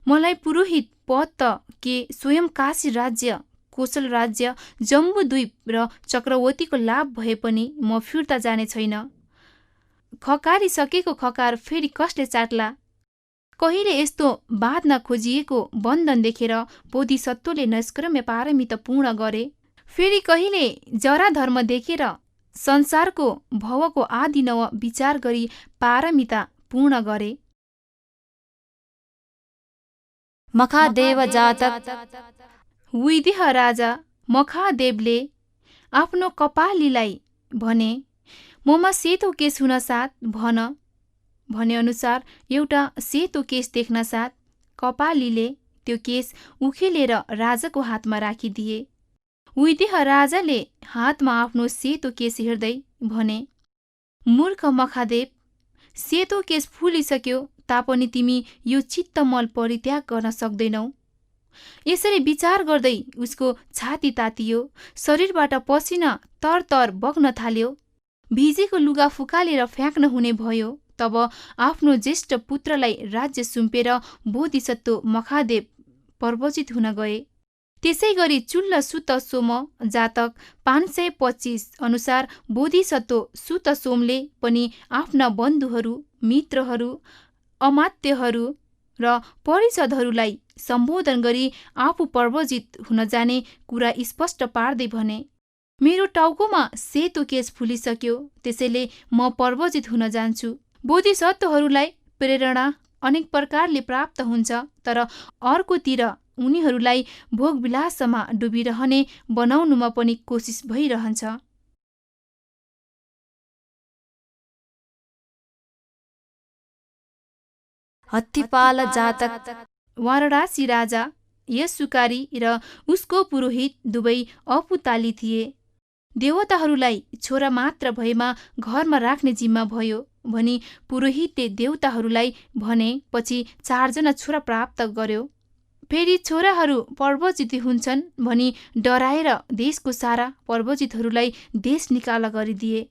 मलाई पुरोहित पद त के स्वयं काशी राज्य, कोशल राज्य, जम्बुद्वीप र चक्रवर्तीको लाभ भए पनि म फिर्ता जाने छैन। खकारिसकेको खकार फेरि कसले चाट्ला। कहिले यस्तो बाँध्न खोजिएको बन्धन देखेर बोधिसत्वले नैष्कर्म्य पारमिता पूर्ण गरे। फेरि कहिले जरा धर्म देखेर संसारको भवको आदि नव विचार गरी पारमिता पूर्ण गरे। मखादेव जातक। विदेह राजा मखादेवले आफ्नो कपालीलाई भने, ममा सेतो केस हुन साथ भन। भने अनुसार एउटा सेतो केस देख्न साथ कपालीले त्यो केस उखेलेर राजाको हातमा राखिदिए। विदेह राजाले हातमा आफ्नो सेतो केस हेर्दै भने, मूर्ख मखादेव, सेतो केस फुलिसक्यो तापनि तिमी यो चित्तमल परित्याग गर्न सक्दैनौ। यसरी विचार गर्दै उसको छाती तातियो, शरीरबाट पसिना तरतर बग्न थाल्यो। भिजेको लुगा फुकालेर फ्याँक्न हुने भयो। तब आफ्नो ज्येष्ठ पुत्रलाई राज्य सुम्पेर बोधिसत्व मखादेव पर्वजित हुन गए। त्यसै गरी चुल्ल सुत सोम जातक 525 अनुसार बोधिसत्व सुत सोमले पनि आफ्ना बन्धुहरू, मित्रहरू, अमात्यहरू र परिषदहरूलाई सम्बोधन गरी आफू पर्वजित हुन जाने कुरा स्पष्ट पार्दै भने, मेरो टाउकोमा सेतो केस फुलिसक्यो, त्यसैले म पर्वजित हुन जान्छु। बोधिसत्वहरूलाई प्रेरणा अनेक प्रकारले प्राप्त हुन्छ, तर अर्कोतिर उनीहरूलाई भोगविलासमा डुबिरहने बनाउनुमा पनि कोसिस भइरहन्छ। हत्तीपाल जातक। वाराणसी राजा यसुकारी र उसको पुरोहित दुवै अपुताली थिए। देवताहरूलाई छोरा मात्र भएमा घरमा राख्ने जिम्मा भयो भनी पुरोहितले देवताहरूलाई भने। पछि 4 जना छोरा प्राप्त गर्यो। फेरि छोराहरू पर्वजित हुन्छन् भनी डराएर देशको सारा पर्वजितहरूलाई देश निकाला गरिदिए।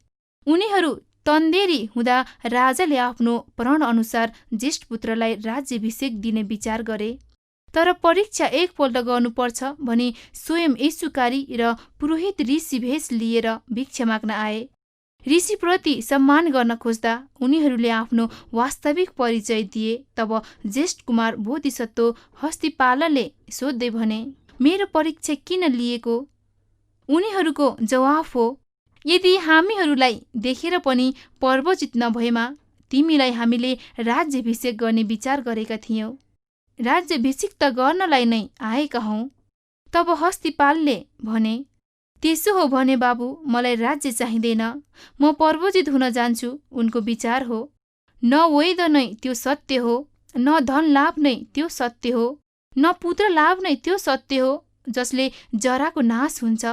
उनीहरू तन्देरी हुँदा राजाले आफ्नो प्रण अनुसार ज्येष्ठ पुत्रलाई राज्याभिषेक दिने विचार गरे। तर परीक्षा एकपल्ट गर्नुपर्छ भनी स्वयं यसुकारी र पुरोहित ऋषि भेष लिएर भिक्षा माग्न आए। ऋषिप्रति सम्मान गर्न खोज्दा उनीहरूले आफ्नो वास्तविक परिचय दिए। तब ज्येष्ठ कुमार बोधिसत्व हस्तिपालले सोध्दै भने, मेरो परीक्षा किन लिएको? उनीहरूको जवाफ हो, यदि हामीहरूलाई देखेर पनि पर्वजित नभएमा तिमीलाई हामीले राज्याभिषेक गर्ने विचार गरेका थियौँ। राज्याभिषेक त गर्नलाई नै आएका हौँ। तब हस्तिपालले भने, त्यसो हो भने बाबु, मलाई राज्य चाहिँदैन, म पर्वजित हुन जान्छु। उनको विचार हो, न वैद नै त्यो सत्य हो, न धन लाभ नै त्यो सत्य हो, न पुत्र लाभ नै त्यो सत्य हो, जसले जराको नाश हुन्छ।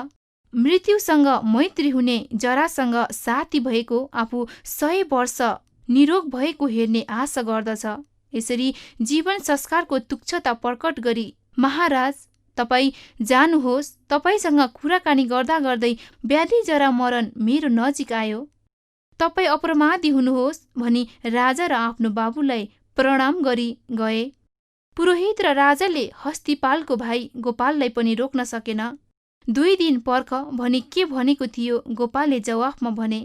मृत्युसँग मैत्री हुने, जरासँग साथी भएको, आफू 100 वर्ष निरोग भएको हेर्ने आशा गर्दछ। यसरी जीवन संस्कारको तुच्छता प्रकट गरी, महाराज तपाईँ जानुहोस्, तपाईँसँग कुराकानी गर्दा गर्दै व्याधि जरा मरण मेरो नजिक आयो, तपाईँ अप्रमादी हुनुहोस् भनी राजा र आफ्नो बाबुलाई प्रणाम गरी गए। पुरोहित र राजाले हस्तिपालको भाइ गोपाललाई पनि रोक्न सकेन। 2 दिन पर्ख भनी के भनेको थियो? गोपालले जवाफमा भने,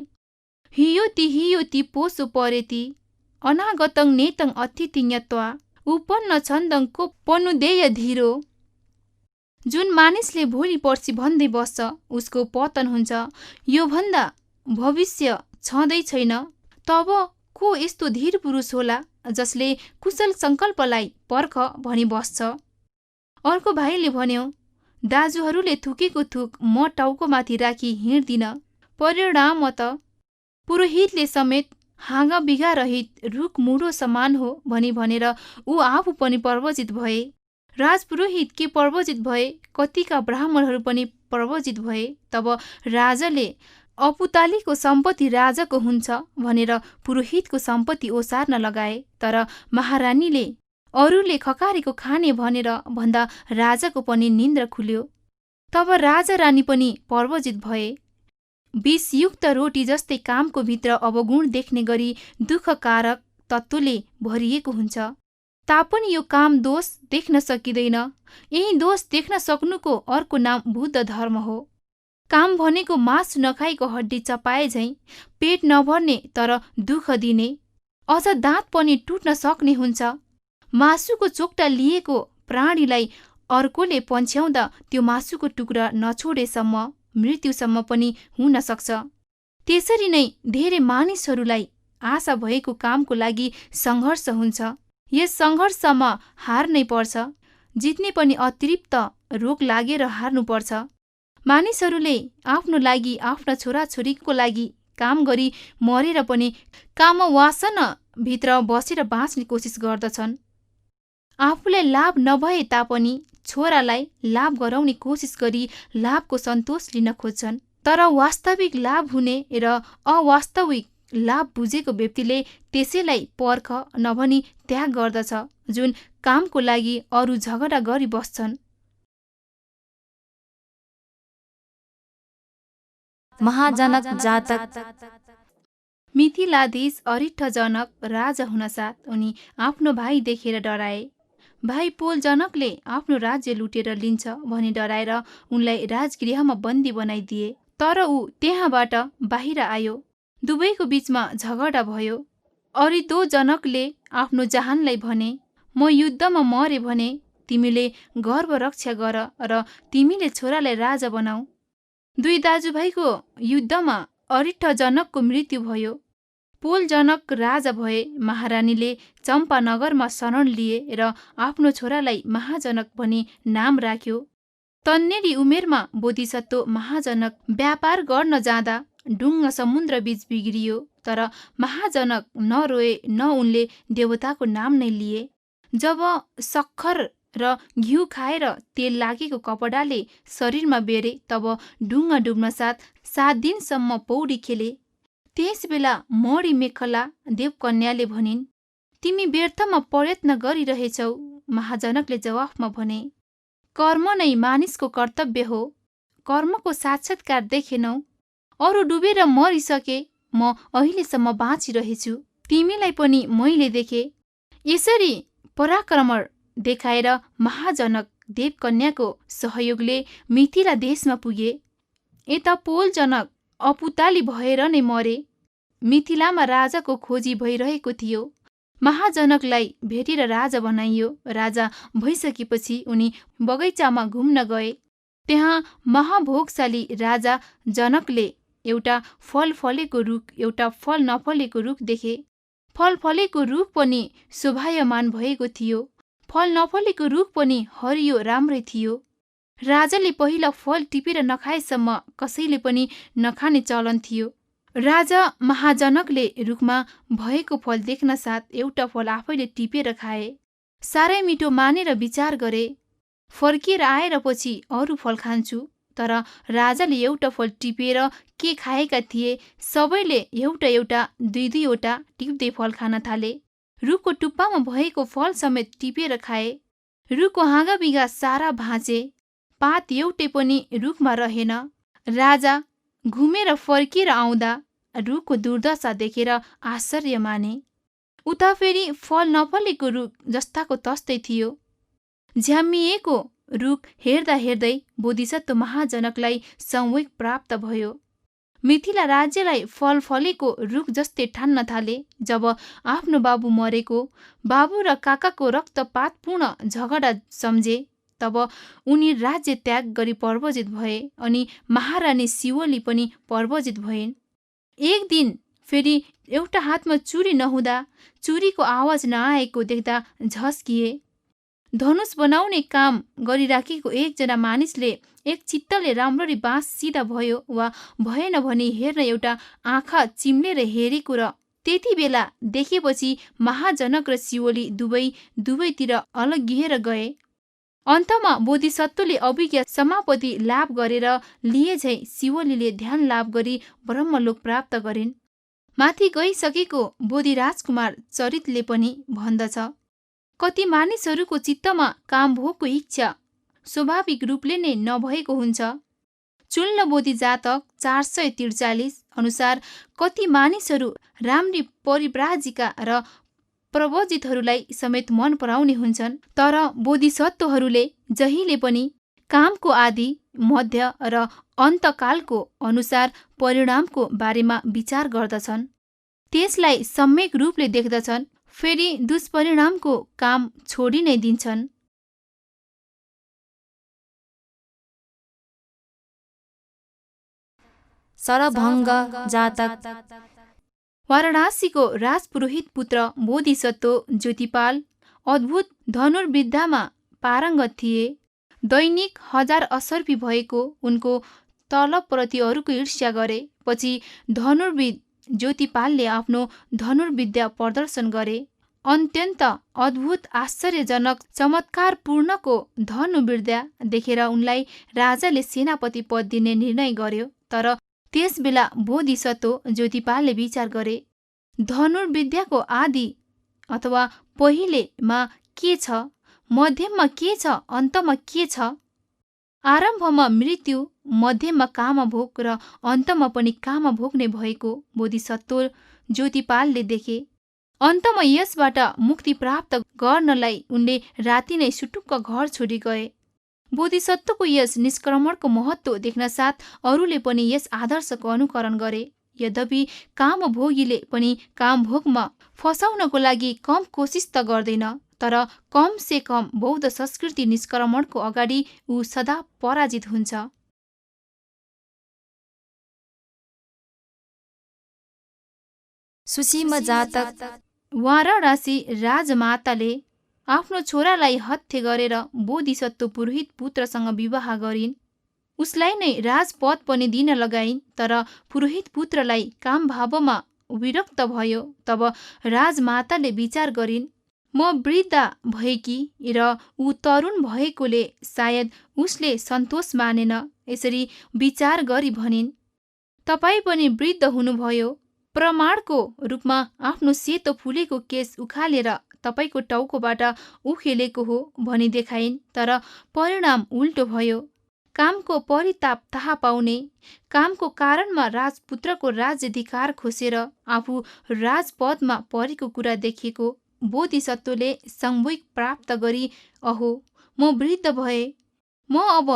हियो ती पोसो परेती अनागतं नेतं अतिथिज्ञत्वा उपन्न छन्दं को पनुदेय धीरो। जुन मानिसले भोलि पर्सि भन्दै बस्छ उसको पतन हुन्छ, यो भन्दा भविष्य छँदै छैन। तब को यस्तो धीर पुरुष होला जसले कुशल संकल्पलाई पर्ख भनी बस्छ? अर्को भाइले भन्यो, दाजुहरूले थुकेको थुक म टाउकोमाथि राखी हिँड्दिन, परिणाम त पुरोहितले समेत हाँगा बिगा रहित रुख मुढो समान हो भनी भनेर ऊ आफू पनि पर्वजित भए। राजपुरोहित के पर्वजित भए, कतिका ब्राह्मणहरू पनि पर्वजित भए। तब राजाले अपुतालीको सम्पत्ति राजाको हुन्छ भनेर पुरोहितको सम्पत्ति ओसार्न लगाए। तर महारानीले अरूले खकारेको खाने भनेर भन्दा राजाको पनि निन्द्रा खुल्यो। तब राजा रानी पनि पर्वजित भए। विषयुक्त रोटी जस्तै कामको भित्र अवगुण देख्ने गरी दुःखकारक तत्त्वले भरिएको हुन्छ। तापनि यो काम दोष देख्न सकिँदैन। यही दोष देख्न सक्नुको अर्को नाम बुद्ध धर्म हो। काम भनेको मासु नखाएको हड्डी चपाए झैँ पेट नभर्ने तर दुःख दिने, अझ दाँत पनि टुट्न सक्ने हुन्छ। मासुको चोक्टा लिएको प्राणीलाई अर्कोले पन्छ्याउँदा त्यो मासुको टुक्रा नछोडेसम्म मृत्युसम्म पनि हुन सक्छ। त्यसरी नै धेरै मानिसहरूलाई आशा भएको कामको लागि सङ्घर्ष हुन्छ। यस सङ्घर्षमा हार्नै पर्छ। जित्ने पनि अतिरिक्त रोग लागेर हार्नुपर्छ। मानिसहरूले आफ्नो लागि, आफ्ना छोराछोरीको लागि काम गरी मरेर पनि कामवासना भित्र बसेर बाँच्ने कोसिस गर्दछन्। आफूलाई लाभ नभए तापनि छोरालाई लाभ गराउने कोसिस गरी लाभको सन्तोष लिन खोज्छन्। तर वास्तविक लाभ हुने र अवास्तविक लाभ बुझेको व्यक्तिले त्यसैलाई पर्ख नभनी त्याग गर्दछ, जुन कामको लागि अरू झगडा गरी बस्छन्। महाजनक जातक। मिथिलाधीश अरिष्ठ जनक राजा हुनसाथ उनी आफ्नो भाइ देखेर डराए। भाइ पोल जनकले आफ्नो राज्य लुटेर लिन्छ भनी डराएर उनलाई राजगृहमा बन्दी बनाइदिए। तर ऊ त्यहाँबाट बाहिर आयो। दुवैको बीचमा झगडा भयो। अरिदो जनकले आफ्नो जहानलाई भने, म युद्धमा मरे भने तिमीले गर्व रक्षा गर र तिमीले छोरालाई राजा बनाऊ। 2 दाजुभाइको युद्धमा अरिष्ठ जनकको मृत्यु भयो। पोल जनक राजा भए। महारानीले चम्पानगरमा शरण लिए र आफ्नो छोरालाई महाजनक भनी नाम राख्यो। तन्नेरी उमेरमा बोधिसत्व महाजनक व्यापार गर्न जाँदा डुङ्गा समुद्र बीच बिग्रियो। तर महाजनक न रोए न उनले देवताको नाम नै लिए। जब सक्खर र घिउ खाएर तेल लागेको कपडाले शरीरमा बेरे तब डुङ्गा डुब्न साथ 7 दिनसम्म पौडी खेले। त्यस बेला मणि मेखला देवकन्याले भनिन्, तिमी व्यर्थमा प्रयत्न गरिरहेछौ। महाजनकले जवाफमा भने, कर्म नै मानिसको कर्तव्य हो। कर्मको साक्षात्कार देखेनौ। अरू डुबेर मरिसके, म अहिलेसम्म बाँचिरहेछु। तिमीलाई पनि मैले देखे। यसरी पराक्रम देखाएर महाजनक देवकन्याको सहयोगले मिथिला देशमा पुगे। यता पोल जनक अपुताली भएर नै मरे। मिथिलामा राजाको खोजी भइरहेको थियो। महाजनकलाई भेटेर राजा बनाइयो। राजा भइसकेपछि उनी बगैँचामा घुम्न गए। त्यहाँ महाभोगशाली राजा जनकले एउटा फल फलेको रुख, एउटा फल नफलेको रुख देखे। फल फलेको रुख पनि शोभायमान भएको थियो, फल नफलेको रुख पनि हरियो राम्रै थियो। राजाले पहिला फल टिपेर नखाएसम्म कसैले पनि नखाने चलन थियो। राजा महाजनकले रुखमा भएको फल देख्न साथ एउटा फल आफैले टिपेर खाए। साह्रै मिठो मानेर विचार गरे, फर्किएर आएर पछि अरू फल खान्छु। तर राजाले एउटा फल टिपेर के खाएका थिए, सबैले एउटा एउटा दुई दुईवटा टिप्दै फल खान थाले। रुखको टुप्पामा भएको फल समेत टिपेर खाए। रुखको हाँगाबिगा सारा भाँचे, पात एउटै पनि रुखमा रहेन। राजा घुमेर फर्किएर आउँदा रुखको दुर्दशा देखेर आश्चर्य माने। उता फेरि फल नफलेको रुख जस्ताको तस्तै थियो। झ्याम्मिएको रुख हेर्दा हेर्दै बोधिसत्व महाजनकलाई संवेग प्राप्त भयो। मिथिला राज्यलाई फल फलेको रुख जस्तै ठान्न थाले। जब आफ्नो बाबु मरेको, बाबु र काकाको रक्तपातपूर्ण झगडा सम्झे, तब उनी राज्य त्याग गरी पर्वजित भए अनि महारानी शिवली पनि पर्वजित भइन्। एक दिन फेरि एउटा हातमा चुरी नहुँदा चुरीको आवाज नआएको देख्दा झस्किए। धनुष बनाउने काम गरिराखेको एकजना मानिसले एक चित्तले राम्ररी बाँस सिधा भयो वा भएन भनी हेर्न एउटा आँखा चिम्लेर हेरेको र त्यति बेला देखेपछि महाजनक र शिवली दुवैतिर अलग्गिएर गए। अन्तमा बोधिसत्वले अभिज्ञ समापति लाभ गरेर लिए झै शिवलीले ध्यान लाभ गरी ब्रह्मलोक प्राप्त गरिन्। माथि गइसकेको बोधि राजकुमार चरितले पनि भन्दछ, कति मानिसहरूको चित्तमा कामभोगको इच्छा स्वाभाविक रूपले नै नभएको हुन्छ। चुल्ल बोधि जातक 443 अनुसार कति मानिसहरू राम्री परिव्राजिका र प्रवजितहरूलाई समेत मन पराउने हुन्छन्। तर बोधिसत्वहरूले जहिले पनि कामको आदि, मध्य र अन्तकालको अनुसार परिणामको बारेमा विचार गर्दछन्, त्यसलाई सम्यक रूपले देख्दछन्, फेरि दुष्परिणामको काम छोडी नै दिन्छन्। सरभङ्ग जातक। वाराणसीको राजपुरोहित पुत्र बोधिसत्व ज्योतिपाल अद्भुत धनुर्विद्यामा पारङ्गत थिए। दैनिक 1000 असर्फी भएको उनको तलबप्रति अरूको ईर्ष्या गरे। पछि धनुर्विद ज्योतिपालले आफ्नो धनुर्विद्या प्रदर्शन गरे। अत्यन्त अद्भुत आश्चर्यजनक चमत्कारपूर्णको धनुर्विद्या देखेर उनलाई राजाले सेनापति पद दिने निर्णय गर्यो। तर त्यस बेला बोधिसत्व ज्योतिपालले विचार गरे, धनुर्विद्याको आदि अथवा पहिलेमा के छ, मध्यममा के छ, अन्तमा के छ? आरम्भमा मृत्यु, मध्यममा कामभोग र अन्तमा पनि कामभोग नै भएको बोधिसत्व ज्योतिपालले देखे। अन्तमा यसबाट मुक्ति प्राप्त गर्नलाई उनले राति नै सुटुक्क घर छोडी गए। बोधिसत्वको यस निष्क्रमणको महत्त्व देख्न साथ अरूले पनि यस आदर्शको अनुकरण गरे। यद्यपि कामभोगीले पनि कामभोगमा फसाउनको लागि कम कोसिस त गर्दैन, तर कम से कम बौद्ध संस्कृति निष्क्रमणको अगाडि ऊ सदा पराजित हुन्छ। सुसीम जातक। वाराणसी राजमाताले आफ्नो छोरालाई हत्या गरेर बोधिसत्व पुरोहित पुत्रसँग विवाह गरिन्। उसलाई नै राजपद पनि दिन लगाइन्। तर पुरोहित पुत्रलाई कामभावमा विरक्त भयो। तब राजमाताले विचार गरिन्, म वृद्ध भएकी र ऊ तरुण भएकोले सायद उसले सन्तोष मानेन। यसरी विचार गरी भनिन्, तपाईँ पनि वृद्ध हुनुभयो, प्रमाणको रूपमा आफ्नो सेतो फुलेको केस उखालेर तपाईँको टाउकोबाट उखेलेको हो भनी देखाइन्। तर परिणाम उल्टो भयो। कामको परिताप थाहा पाउने, कामको कारणमा राजपुत्रको राज्याधिकार खोसेर आफू राजपदमा परेको कुरा देखेको बोधिसत्वले संवेग प्राप्त गरी, अहो म वृद्ध भए, म अब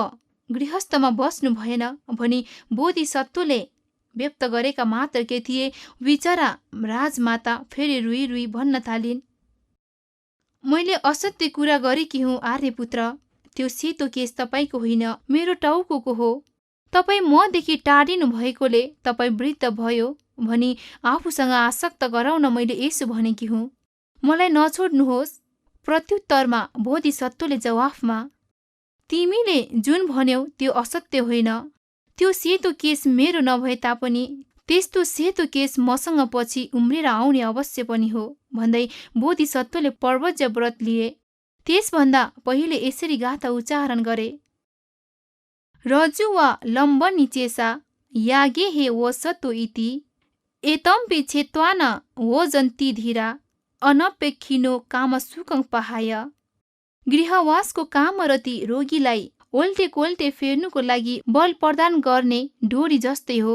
गृहस्थमा बस्नु भएन भनी बोधिसत्वले व्यक्त गरेका मात्र के थिए। विचरा राजमाता फेरि रुई रुई भन्न थालिन्, मैले असत्य कुरा गरेकी हुँ आर्यपुत्र। त्यो सेतो केस तपाईँको होइन, मेरो टाउको हो। तपाईँ मदेखि टाढिनु भएकोले तपाईँ वृद्ध भयो भनी आफूसँग आसक्त गराउन मैले यसो भनेकी हुँ। मलाई नछोड्नुहोस्। प्रत्युत्तरमा बोधिसत्वले जवाफमा, तिमीले जुन भन्यौ त्यो असत्य होइन। त्यो सेतो केस मेरो नभए तापनि त्यस्तो सेतो केस मसँग पछि उम्रेर आउने अवश्य पनि हो भन्दै बोधिसत्वले पर्वज्य व्रत लिए। त्यसभन्दा पहिले यसरी गाथा उच्चारण गरे, रजु वा लम्बनी चेसा यागे हे वसतो इति एतम्पि छेत्वान वो जन्ती धीरा अनपेक्षिनो काम सुकं पहाय। गृहवासको कामरती रोगीलाई ओल्टे कोल्टे फेर्नुको लागि बल प्रदान गर्ने डोरी जस्तै हो।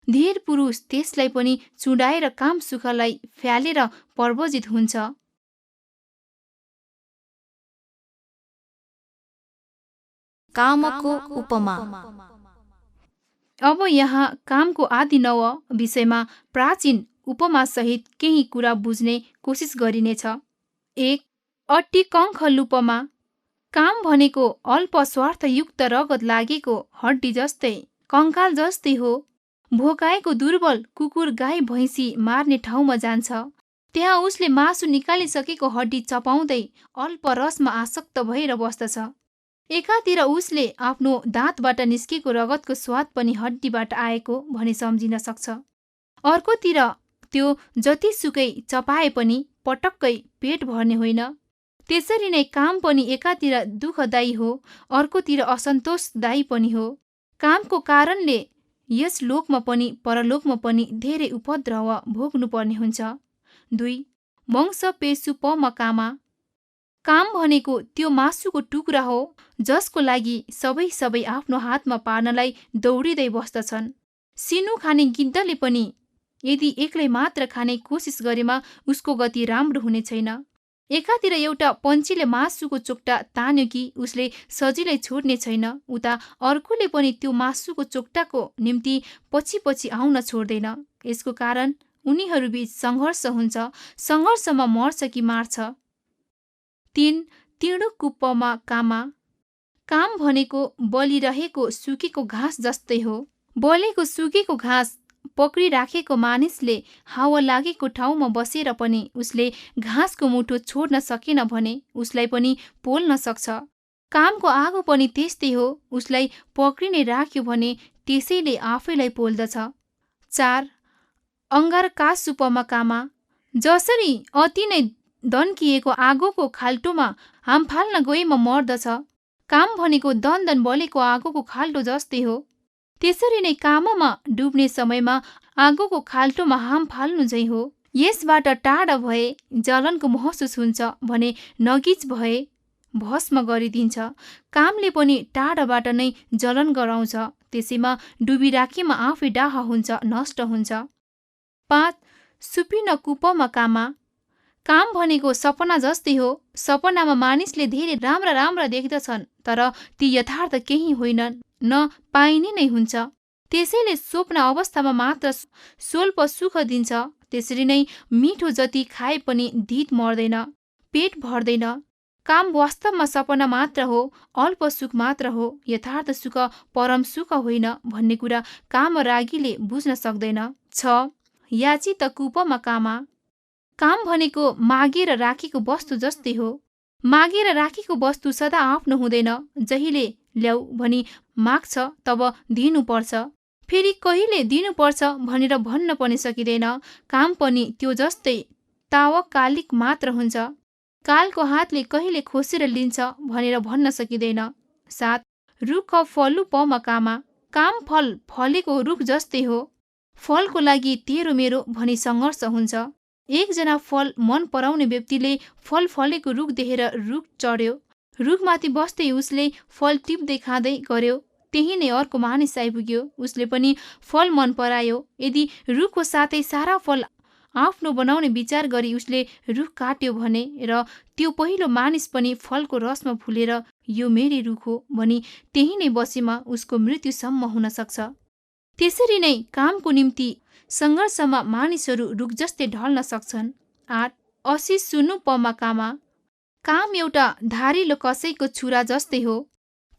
धीर पुरुष त्यसलाई पनि चुडाएर काम सुखलाई फ्यालेर पर्वजित हुन्छ। कामको उपमा। अब यहाँ कामको आदि नव विषयमा प्राचीन उपमा सहित केही कुरा बुझ्ने कोसिस गरिनेछ। 1. अट्टिकङ्खलुपमा। काम भनेको अल्प स्वार्थयुक्त रगत लागेको हड्डी जस्तै, कङ्काल जस्तै हो। भोकाएको दुर्बल कुकुर गाई भैँसी मार्ने ठाउँमा जान्छ। त्यहाँ उसले मासु निकालिसकेको हड्डी चपाउँदै अल्प रसमा आसक्त भएर बस्दछ। एकातिर उसले आफ्नो दाँतबाट निस्केको रगतको स्वाद पनि हड्डीबाट आएको भनी सम्झिन सक्छ। अर्कोतिर त्यो जतिसुकै चपाए पनि पटक्कै पेट भर्ने होइन। त्यसरी नै काम पनि एकातिर दुःखदायी हो, अर्कोतिर असन्तोषदायी पनि हो। कामको कारणले यस लोकमा पनि परलोकमा पनि धेरै उपद्रव भोग्नुपर्ने हुन्छ। 2. वंश पेशुपमा कामा। काम भनेको त्यो मासुको टुक्रा हो जसको लागि सबै आफ्नो हातमा पार्नलाई दौडिँदै बस्दछन्। सिनु खाने गिद्धले पनि यदि एक्लै मात्र खाने कोसिस गरेमा उसको गति राम्रो हुने छैन। एकातिर एउटा पन्छीले मासुको चोक्टा तान्यो कि उसले सजिलै छोड्ने छैन, उता अर्कोले पनि त्यो मासुको चोक्टाको निम्ति पछि आउन छोड्दैन। यसको कारण उनीहरूबीच सङ्घर्ष हुन्छ। सङ्घर्षमा मर्छ कि मार्छ। 3. तिणुकुप्पमा कामा। काम भनेको बलिरहेको सुकेको घाँस जस्तै हो। बलेको सुकेको घाँस पक्रिराखेको मानिसले हावा लागेको ठाउँमा बसेर पनि उसले घाँसको मुठो छोड्न सकेन भने उसलाई पनि पोल्न सक्छ। कामको आगो पनि त्यस्तै हो। उसलाई पक्रिने राख्यो भने त्यसैले आफैलाई पोल्दछ। 4. अङ्गारकासुपमा कामा। जसरी अति नै दन्किएको आगोको खाल्टोमा हाम फाल्न गएमा मर्दछ, काम भनेको दन्दन बलेको आगोको खाल्टो जस्तै हो। त्यसरी नै काममा डुब्ने समयमा आगोको खाल्टोमा हाम फाल्नु झै हो। यसबाट टाढा भए जलनको महसुस हुन्छ भने नगिच भए भस्म गरिदिन्छ। कामले पनि टाढाबाट नै जलन गराउँछ। त्यसैमा डुबिराखेमा आफै डाहा हुन्छ, नष्ट हुन्छ। 5. सुपिन कुपमा कामा। काम भनेको सपना जस्तै हो। सपनामा मानिसले धेरै राम्रा देख्दछन्, तर ती यथार्थ केही होइनन्, न पाइने नै हुन्छ। त्यसैले स्वप्न अवस्थामा मात्र स्वल्प सुख दिन्छ। त्यसरी नै मिठो जति खाए पनि धित मर्दैन, पेट भर्दैन। काम वास्तवमा सपना मात्र हो, अल्प सुख मात्र हो। यथार्थ सुख परम सुख होइन भन्ने कुरा कामरागीले बुझ्न सक्दैन। 6. याचित कुपमा कामा। काम भनेको मागेर राखेको वस्तु जस्तै हो। मागेर राखेको वस्तु सदा आफ्नो हुँदैन। जहिले ल्याऊ भनी माग्छ तब दिनुपर्छ। फेरि कहिले दिनुपर्छ भनेर भन्न पनि सकिँदैन। काम पनि त्यो जस्तै तावकालिक मात्र हुन्छ। कालको हातले कहिले खोसेर लिन्छ भनेर भन्न सकिँदैन। 7. रुख फलुपमा कामा। काम फल फलेको रुख जस्तै हो। फलको लागि तेरो मेरो भनी सङ्घर्ष हुन्छ। एकजना फल मन पराउने व्यक्तिले फल फलेको रुख देखेर रुख चढ्यो। रुखमाथि बस्दै उसले फल टिप्दै खाँदै गर्यो। त्यही नै अर्को मानिस आइपुग्यो। उसले पनि फल मन परायो। यदि रुखको साथै सारा फल आफ्नो बनाउने विचार गरी उसले रुख काट्यो भने र त्यो पहिलो मानिस पनि फलको रसमा फुलेर यो मेरै रुख हो भनी त्यही नै बसेमा उसको मृत्युसम्म हुन सक्छ। त्यसरी नै कामको निम्ति सङ्घर्षमा मानिसहरू रुख जस्तै ढल्न सक्छन्। 8. असिसुनुपमा कामा। काम एउटा धारिलो कसैको छुरा जस्तै हो।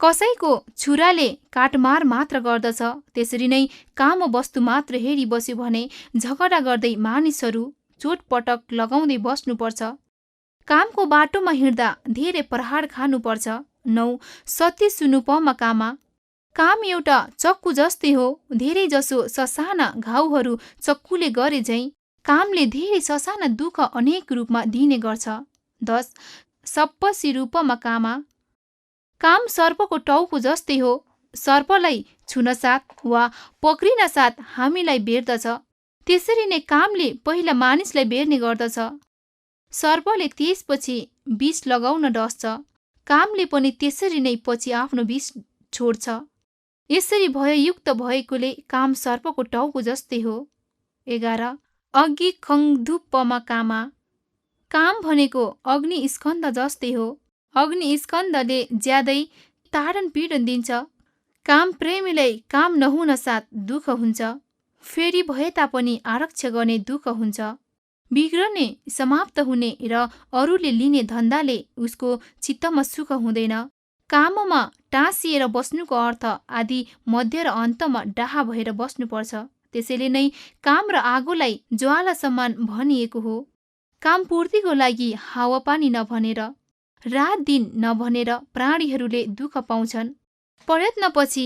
कसैको छुराले काटमार मात्र गर्दछ, त्यसरी नै काम वस्तु मात्र हेरी बस्यो भने झगडा गर्दै मानिसहरू चोटपटक लगाउँदै बस्नुपर्छ। कामको बाटोमा हिँड्दा धेरै प्रहार खानुपर्छ। 9. सत्य सुन्नु पमा कामा। काम एउटा चक्कु जस्तै हो, धेरै जसो ससाना घाउहरू चक्कुले गरे झैँ कामले धेरै ससाना दुःख अनेक रूपमा दिने गर्छ। 10. सप्पसी रूपमा कामा। काम सर्पको टाउको जस्तै हो, सर्पलाई छुन साथ वा पक्रिन साथ हामीलाई बेर्दछ, त्यसरी नै कामले पहिला मानिसलाई बेर्ने गर्दछ। सर्पले त्यसपछि विष लगाउन डस्छ, कामले पनि त्यसरी नै पछि आफ्नो विष छोड्छ। यसरी भययुक्त भएकोले काम सर्पको टाउको जस्तै हो। 11. अग्नि खङधुप्पमा कामा। काम भनेको अग्नि स्कन्द जस्तै हो, अग्नि स्कन्दले ज्यादै ताडन पीडन दिन्छ। काम प्रेमीलाई काम नहुन साथ दुःख हुन्छ, फेरि भए तापनि आरक्ष गर्ने दुःख हुन्छ। बिग्रने, समाप्त हुने र अरूले लिने धन्दाले उसको चित्तमा सुख हुँदैन। काममा टाँसिएर बस्नुको अर्थ आदि मध्य र अन्तमा डाहा भएर बस्नुपर्छ। त्यसैले नै काम र आगोलाई ज्वाला समान भनिएको हो। काम पूर्तिको लागि हावापानी नभनेर, रात दिन नभनेर प्राणीहरूले दुःख पाउँछन्। प्रयत्नपछि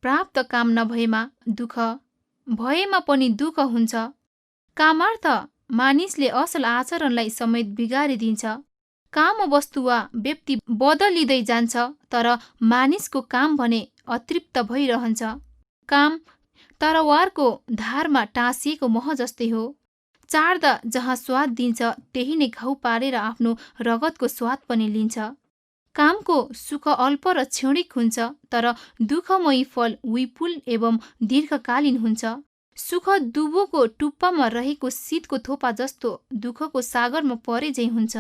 प्राप्त काम नभएमा दुःख, भएमा पनि दुःख हुन्छ। कामार्थ मानिसले असल आचरणलाई समेत बिगारिदिन्छ। काम वस्तु वा व्यक्ति बदलिँदै जान्छ, तर मानिसको काम भने अतृप्त भइरहन्छ। काम तरवारको धारमा टाँसिएको मह जस्तै हो, चाड्दा जहाँ स्वाद दिन्छ त्यही नै घाउ पारेर आफ्नो रगतको स्वाद पनि लिन्छ। कामको सुख अल्प र क्षणिक हुन्छ, तर दुःखमयी फल विपुल एवं दीर्घकालीन हुन्छ। सुख दुबोको टुप्पामा रहेको शीतको थोपा जस्तो दुःखको सागरमा परे झैँ हुन्छ।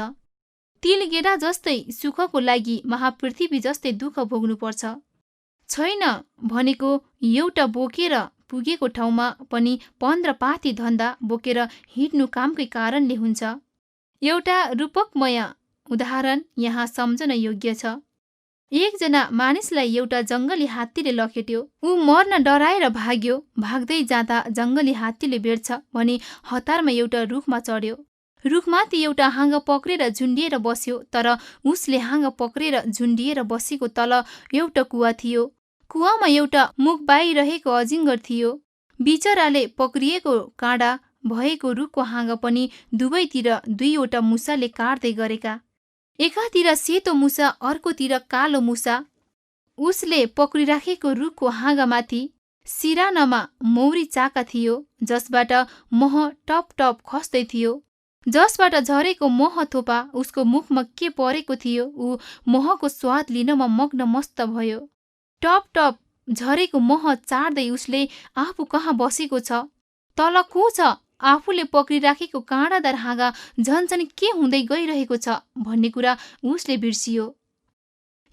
तिलगेडा जस्तै सुखको लागि महापृथ्वी जस्तै दुःख भोग्नुपर्छ। छैन भनेको एउटा बोकेर पुगेको ठाउँमा पनि 15 पाथी धन्दा बोकेर हिँड्नु कामकै कारणले हुन्छ। एउटा रूपकमय उदाहरण यहाँ सम्झन योग्य छ। एकजना मानिसलाई एउटा जङ्गली हात्तीले लखेट्यो। ऊ मर्न डराएर भाग्यो। भाग्दै जाँदा जङ्गली हात्तीले भेट्छ भनी हतारमा एउटा रुखमा चढ्यो। रुखमाथि एउटा हाँग पक्रेर झुन्डिएर बस्यो, तर उसले हाँग पक्रेर झुन्डिएर बसेको तल एउटा कुवा थियो। कुवामा एउटा मुख बाहिरहेको अजिङ्गर थियो। बिचराले पक्रिएको काँडा भएको रुखको हाँग पनि दुवैतिर 2वटा मुसाले काट्दै गरेका, एकातिर सेतो मुसा अर्कोतिर कालो मुसा। उसले पक्रिराखेको रुखको हाँगामाथि सिरानामा मौरी चाका थियो, जसबाट मह टप टप खस्दै थियो। जसबाट झरेको मह थोपा उसको मुखमा के परेको थियो, ऊ महको स्वाद लिनमा मग्न मस्त भयो। टप टप झरेको मह चाड्दै उसले आफू कहाँ बसेको छ, तल को छ, आफूले पक्रिराखेको काँडादार हाँगा झन्झन के हुँदै गइरहेको छ भन्ने कुरा उसले बिर्सियो।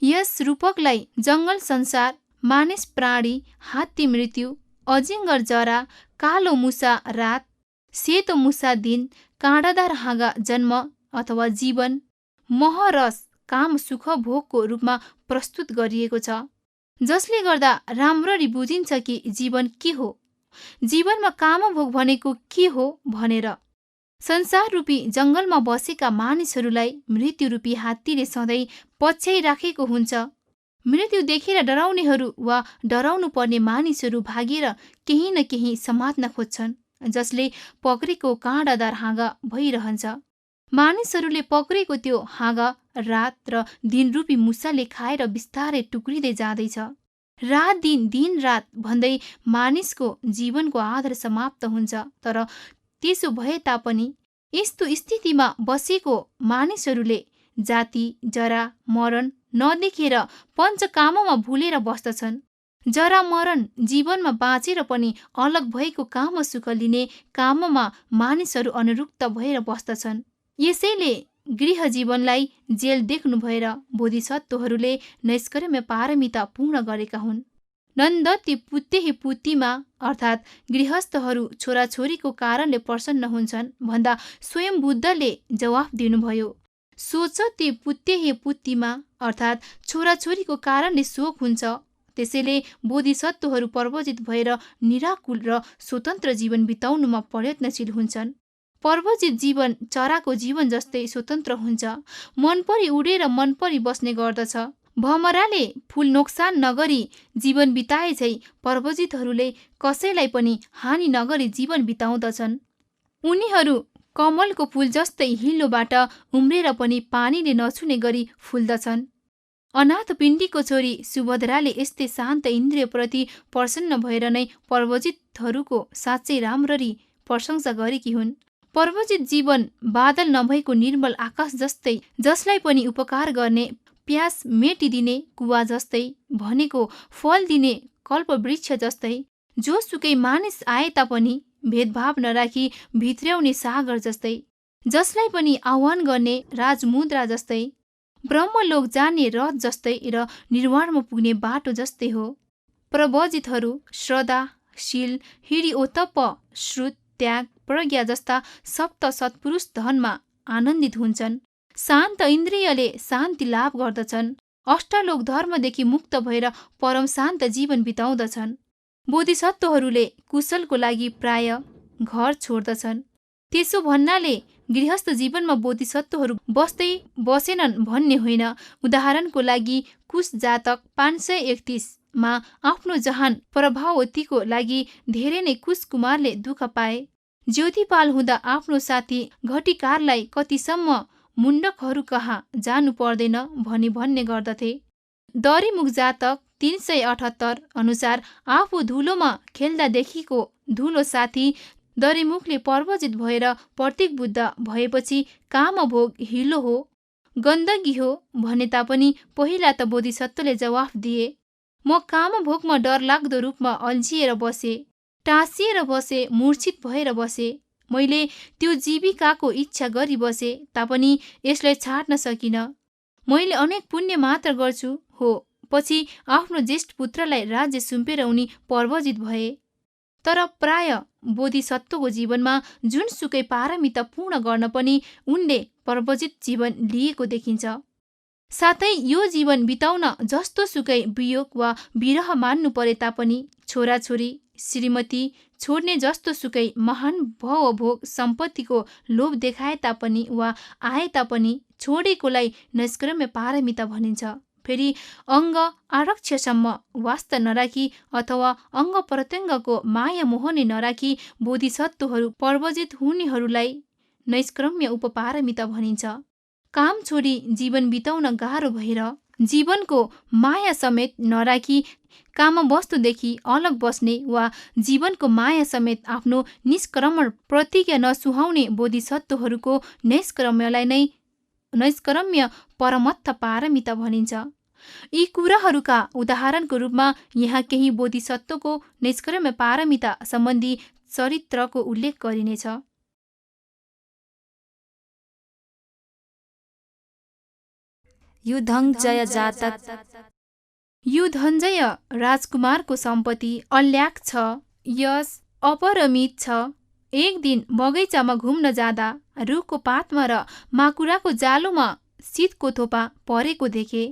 यस रूपकलाई जङ्गल संसार, मानिस प्राणी, हात्ती मृत्यु, अजिङ्गर जरा, कालो मुसा रात, सेतो मुसा दिन, काँडादार हाँगा जन्म अथवा जीवन, महरस काम सुख भोगको रूपमा प्रस्तुत गरिएको छ, जसले गर्दा राम्ररी बुझिन्छ कि जीवन के हो, जीवनमा कामभोग भनेको के हो भनेर। संसार रूपी जङ्गलमा बसेका मानिसहरूलाई मृत्यु रूपी हात्तीले सधैँ पछ्याइराखेको हुन्छ। मृत्यु देखेर डराउनेहरू वा डराउनु पर्ने मानिसहरू भागेर केही न केही समात्न खोज्छन्, जसले पक्रेको काँडादार हाँगा भइरहन्छ। मानिसहरूले पक्रेको त्यो हाँगा रात र दिनरूपी मुसाले खाएर बिस्तारै टुक्रिँदै जाँदैछ। रात दिन, दिन रात भन्दै मानिसको जीवनको आधार समाप्त हुन्छ। तर त्यसो भए तापनि यस्तो स्थितिमा बसेको मानिसहरूले जाति, जरा, मरण नदेखेर पञ्चकाममा भुलेर बस्दछन्। जरा मरण जीवनमा बाँचेर पनि अलग भएको काम सुख लिने काममा मानिसहरू अनुरुक्त भएर बस्दछन्। यसैले गृह जीवनलाई जेल देख्नु भएर बोधिसत्वहरूले नैष्कर्म्य पारमिता पूर्ण गरेका हुन्। नन्दति पुत्यहि पुत्तिमा अर्थात् गृहस्थहरू छोराछोरीको कारणले प्रसन्न हुन्छन् भन्दा स्वयं बुद्धले जवाफ दिनुभयो, सोच ते पुत्य हे पुत्तीमा अर्थात् छोराछोरीको कारणले शोक हुन्छ। त्यसैले बोधिसत्वहरू पर्वजित भएर निराकुल र स्वतन्त्र जीवन बिताउनुमा प्रयत्नशील हुन्छन्। पर्वजित जीवन चराको जीवन जस्तै स्वतन्त्र हुन्छ। मनपरी उडेर मनपरी बस्ने गर्दछ। भमराले फूल नोक्सान नगरी जीवन बिताएझै पर्वजितहरूले कसैलाई पनि हानि नगरी जीवन बिताउँदछन्। उनीहरू कमलको फूल जस्तै हिलोबाट उम्रेर पनि पानीले नछुने गरी फुल्दछन्। अनाथ पिण्डीको छोरी सुभद्राले यस्तै शान्त इन्द्रियप्रति प्रसन्न भएर नै पर्वजितहरूको साँच्चै राम्ररी प्रशंसा गरेकी हुन्। पर्वजित जीवन बादल नभएको निर्मल आकाश जस्तै, जसलाई पनि उपकार गर्ने, प्यास मेटिदिने कुवा जस्तै, भनेको फल दिने कल्पवृक्ष जस्तै, जोसुकै मानिस आए तापनि भेदभाव नराखी भित्र्याउने सागर जस्तै, जसलाई पनि आह्वान गर्ने राजमुद्रा जस्तै, ब्रह्मलोक जाने रथ जस्तै र निर्वाणमा पुग्ने बाटो जस्तै हो। प्रवजितहरू श्रद्धा, शील, हिडिओतप्प, श्रुत, त्याग, प्रज्ञा जस्ता सप्त सत्पुरुष धनमा आनन्दित हुन्छन्। शान्त इन्द्रियले शान्ति लाभ गर्दछन्। अष्टालोक धर्मदेखि मुक्त भएर परम शान्त जीवन बिताउँदछन्। बोधिसत्वहरूले कुशलको लागि प्राय घर छोड्दछन्। त्यसो भन्नाले गृहस्थ जीवनमा बोधिसत्वहरू बस्दै बसेनन् भन्ने होइन। उदाहरणको लागि कुश जातक 531 मा आफ्नो जहान प्रभावतीको लागि धेरै नै कुश कुमारले दुःख पाए। ज्योतिपाल हुँदा आफ्नो साथी घटिकारलाई कतिसम्म मुण्डकहरू कहाँ जानु पर्दैन भनी भन्ने गर्दथे। दरिमुख जातक 378 अनुसार आफू धुलोमा खेल्दादेखिको धुलो साथी दरिमुखले पर्वजित भएर प्रतीक बुद्ध भएपछि कामभोग हिलो हो, गन्दगी हो भने तापनि पहिला त बोधिसत्वले जवाफ दिए, म कामभोगमा डरलाग्दो रूपमा अल्झिएर बसे, टाँसिएर बसे, मूर्छित भएर बसे। मैले त्यो जीविकाको इच्छा गरी बसे तापनि यसलाई छाड्न सकिन। मैले अनेक पुण्य मात्र गर्छु हो। पछि आफ्नो ज्येष्ठ पुत्रलाई राज्य सुम्पेर उनी पर्वजित भए। तर प्राय बोधिसत्वको जीवनमा जुनसुकै पारमिता पूर्ण गर्न पनि उनले पर्वजित जीवन लिएको देखिन्छ। साथै यो जीवन बिताउन जस्तो सुकै वियोग वा विरह मान्नु परे तापनि, छोराछोरी, श्रीमती छोड्ने जस्तो सुकै महान भोग सम्पत्तिको लोभ देखाए तापनि वा आए तापनि छोडेकोलाई नैष्कर्म्य पारमिता भनिन्छ। फेरि अङ्ग आरक्षसम्म वास्ता नराखी अथवा अङ्ग प्रत्यङ्गको माया मोहने नराखी बोधिसत्वहरू पर्वजित हुनेहरूलाई नैष्कर्म्य उपपारमिता भनिन्छ। काम छोडी जीवन बिताउन गाह्रो भएर जीवनको माया समेत नराखी काम वस्तुदेखि अलग बस्ने वा जीवनको माया समेत आफ्नो निष्कर्मण प्रतिज्ञा नसुहाउने बोधिसत्वहरूको नैष्कर्म्यलाई नै नैष्कर्म्य परमत्थ पारमिता भनिन्छ। यी कुराहरूका उदाहरणको रूपमा यहाँ केही बोधिसत्वको नैष्कर्म्य पारमिता सम्बन्धी चरित्रको उल्लेख गरिनेछ। युधङ्जय जातक। युधञ्जय राजकुमारको सम्पत्ति अल्याक छ, यश अपरमित छ। एक दिन बगैँचामा घुम्न जाँदा रुखको पातमा र माकुराको जालोमा शीतको थोपा परेको देखे।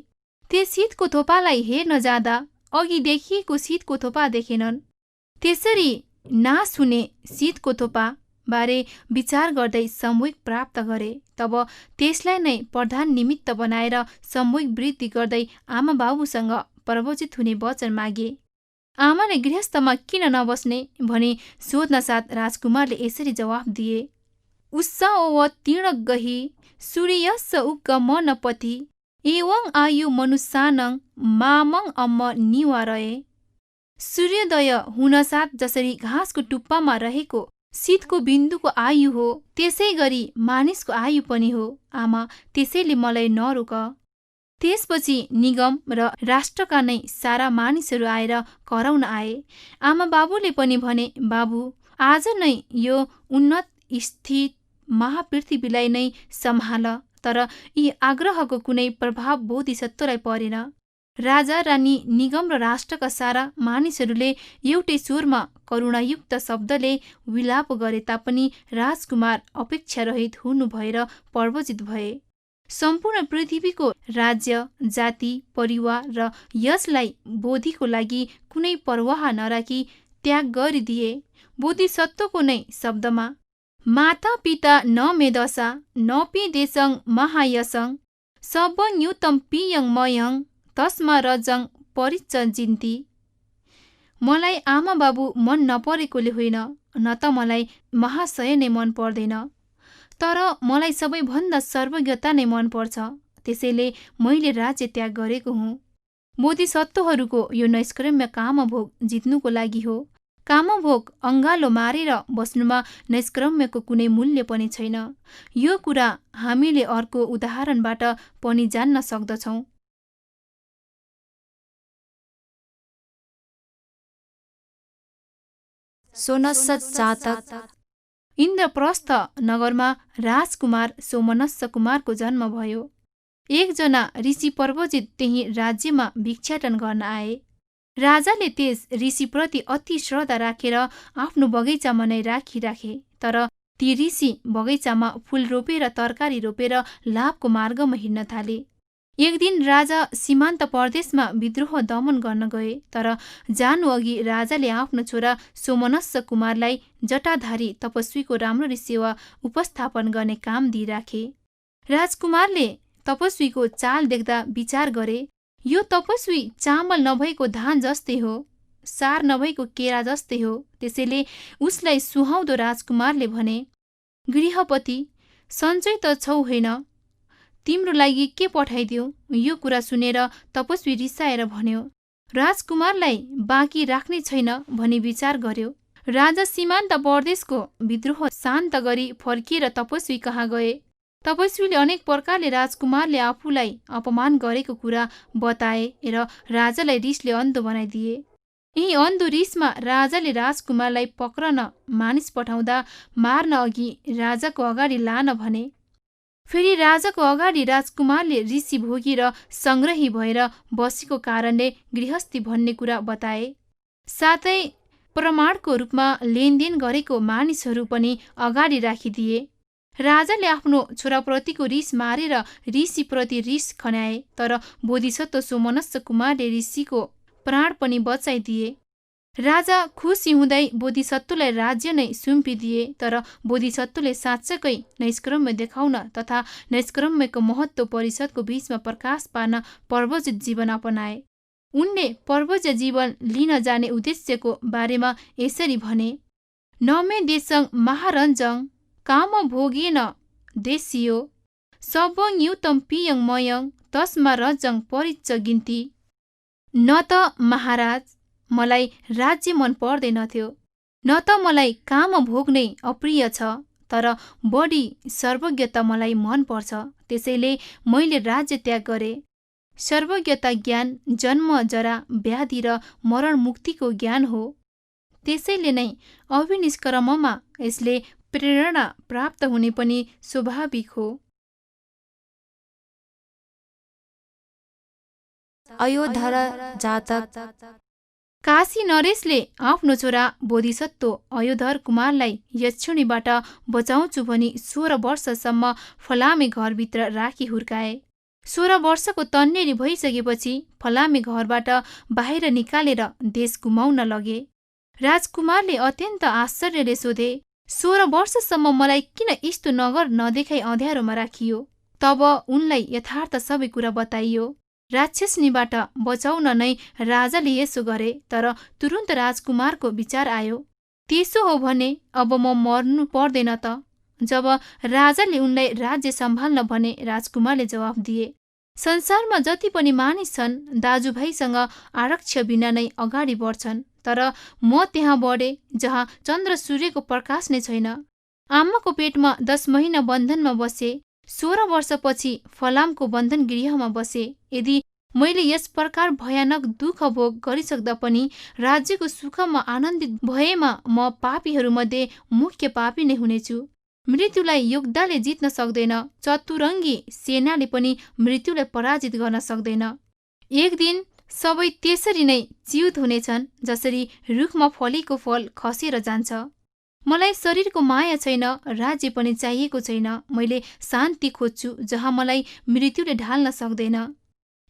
त्यो शीतको थोपालाई हेर्न जाँदा अघि देखिएको शीतको थोपा देखेनन्। त्यसरी नाश हुने शीतको थोपा बारे विचार गर्दै सामूहिक प्राप्त गरे। तब त्यसलाई नै प्रधान निमित्त बनाएर सामूहिक वृद्धि गर्दै आमा बाबुसँग प्रवचित हुने वचन मागे। आमाले गृहस्थमा किन नबस्ने भनी सोध्न साथ राजकुमारले यसरी जवाफ दिए, उस्स ओव तीर्णगहि सूर्यस्स उग्ग मनपति एवं आयु मनुष्यानङ मामङ अम्म निवारए। सूर्योदय हुनसाथ जसरी घाँसको टुप्पामा रहेको शीतको बिन्दुको आयु हो, त्यसै गरी मानिसको आयु पनि हो। आमा, त्यसैले मलाई नरोक। त्यसपछि निगम र राष्ट्रका नै सारा मानिसहरू आएर कराउन आए। आमा बाबुले पनि भने, बाबु, आज नै यो उन्नत स्थित महापृथ्वीलाई नै सम्हाल। तर यी आग्रहको कुनै प्रभाव बोधिसत्वलाई परेन। राजा, रानी, निगम र राष्ट्रका सारा मानिसहरूले एउटै स्वरमा करुणायुक्त शब्दले विलाप गरे तापनि राजकुमार अपेक्षारहित हुनु भएर पर्वजित भए। सम्पूर्ण पृथ्वीको राज्य, जाति, परिवार र यसलाई बोधिको लागि कुनै परवाह नराखी त्याग गरिदिए। बोधिसत्वको नै शब्दमा माता पिता न मेदसा न पिदेशं महायसं सबन्युतं पियं मयं तस्मा रजं परिच जिन्ती। मलाई आमा बाबु मन नपरेकोले होइन, न त मलाई महाशय नै मन पर्दैन, तर मलाई सबैभन्दा सर्वज्ञता नै मन पर्छ। त्यसैले मैले राज्य त्याग गरेको हुँ। बोधिसत्वहरूको यो नैष्कर्म्य कामभोग जित्नुको लागि हो। कामभोग अङ्गालो मारेर बस्नुमा नैष्कर्म्यको कुनै मूल्य पनि छैन। यो कुरा हामीले अर्को उदाहरणबाट पनि जान्न सक्दछौँ। सोनस्स जातक। इन्द्रप्रस्थ नगरमा राजकुमार सोमनस्स कुमारको जन्म भयो। एकजना ऋषि पर्वजित त्यही राज्यमा भिक्षाटन गर्न आए। राजाले त्यस ऋषिप्रति अति श्रद्धा राखेर आफ्नो बगैँचामा नै राखे। तर ती ऋषि बगैँचामा फूल रोपेर तरकारी रोपेर लाभको मार्गमा हिँड्न थाले। एक दिन राजा सीमान्त प्रदेशमा विद्रोह दमन गर्न गए। तर जानु अघि राजाले आफ्नो छोरा सोमनस्स कुमारलाई जटाधारी तपस्वीको राम्ररी सेवा उपस्थापन गर्ने काम दिइराखे। राजकुमारले तपस्वीको चाल देख्दा विचार गरे, यो तपस्वी चामल नभएको धान जस्तै हो, सार नभएको केरा जस्तै हो। त्यसैले उसलाई सुहाउँदो राजकुमारले भने, गृहपति, सन्चै त छौ होइन, तिम्रो लागि के पठाइदिऊ? यो कुरा सुनेर तपस्वी रिसाएर भन्यो, राजकुमारलाई बाँकी राख्ने छैन भनी विचार गर्यो। राजा सीमान्त प्रदेशको विद्रोह शान्त गरी फर्किएर तपस्वी कहाँ गए। तपस्वीले अनेक प्रकारले राजकुमारले आफूलाई अपमान गरेको कुरा बताए र राजालाई रिसले अन्धो बनाइदिए। यही अन्धो रिसमा राजाले राजकुमारलाई पक्रन मानिस पठाउँदा मार्न अघि राजाको अगाडि लान भने। फेरि राजाको अगाडि राजकुमारले ऋषि भोगी र सङ्ग्रही भएर बसेको कारणले गृहस्थी भन्ने कुरा बताए। साथै प्रमाणको रूपमा लेनदेन गरेको मानिसहरू पनि अगाडि राखिदिए। राजाले आफ्नो छोराप्रतिको रिस मारेर ऋषिप्रति रिस खन्याए। तर बोधिसत्व सोमनस्स कुमारले ऋषिको प्राण पनि बचाइदिए। राजा खुसी हुँदै बोधिसत्वलाई राज्य नै सुम्पिदिए। तर बोधिसत्वले साँच्चकै नैष्कर्म्य देखाउन तथा नैष्कर्म्यको महत्त्व परिषदको बीचमा प्रकाश पार्न पर्वजित जीवन अपनाए। उनले पर्वज्य जीवन लिन जाने उद्देश्यको बारेमा यसरी भने, नमे देशं महारञ्जं काम भोगेन देशियो सबं युतं पियं मयं तस्मा रजं परिच गिन्ती। न त महाराज, मलाई राज्य मन पर्दैनथ्यो, न त मलाई काम भोग्नै अप्रिय छ, तर बढी सर्वज्ञता मलाई मन पर्छ। त्यसैले मैले राज्य त्याग गरे। सर्वज्ञता ज्ञान जन्म, जरा, व्याधि र मरण मुक्तिको ज्ञान हो। त्यसैले नै अविनिष्कर्ममा यसले प्रेरणा प्राप्त हुने पनि स्वाभाविक हो। अयोधर जातक। काशी नरेशले आफ्नो छोरा बोधिसत्व अयोधर कुमारलाई यक्षुणीबाट बचाउँछु भनी 16 वर्षसम्म फलामे घरभित्र राखी हुर्काए। 16 वर्षको तन्नेरी भइसकेपछि फलामे घरबाट बाहिर निकालेर देश घुमाउन लगे। राजकुमारले अत्यन्त आश्चर्यले सोधे, 16 वर्षसम्म मलाई किन यस्तो नगर नदेखाई अँध्यारोमा राखियो? तब उनलाई यथार्थ सबै कुरा बताइयो। राक्षसनीबाट बचाउन नै राजाले यसो गरे। तर तुरुन्त राजकुमारको विचार आयो, त्यसो हो भने अब म मर्नु पर्दैन त? जब राजाले उनलाई राज्य सम्हाल्न भने राजकुमारले जवाफ दिए, संसारमा जति पनि मानिस छन् दाजुभाइसँग आरक्ष बिना नै अगाडि बढ्छन्, तर म त्यहाँ बढे जहाँ चन्द्र सूर्यको प्रकाश नै छैन। आमाको पेटमा 10 महिना बन्धनमा बसे, 16 वर्षपछि फलामको बन्धन गृहमा बसे। यदि मैले यस प्रकार भयानक दुःख भोग गरिसक्दा पनि राज्यको सुखमा आनन्दित भएमा म पापीहरूमध्ये मुख्य पापी नै हुनेछु। मृत्युलाई योद्धाले जित्न सक्दैन, चतुरङ्गी सेनाले पनि मृत्युलाई पराजित गर्न सक्दैन। एक दिन सबै त्यसरी नै च्युत हुनेछन् जसरी रुखमा फलेको फल खसेर जान्छ। मलाई शरीरको माया छैन, राज्य पनि चाहिएको छैन। मैले शान्ति खोज्छु जहाँ मलाई मृत्युले ढाल्न सक्दैन।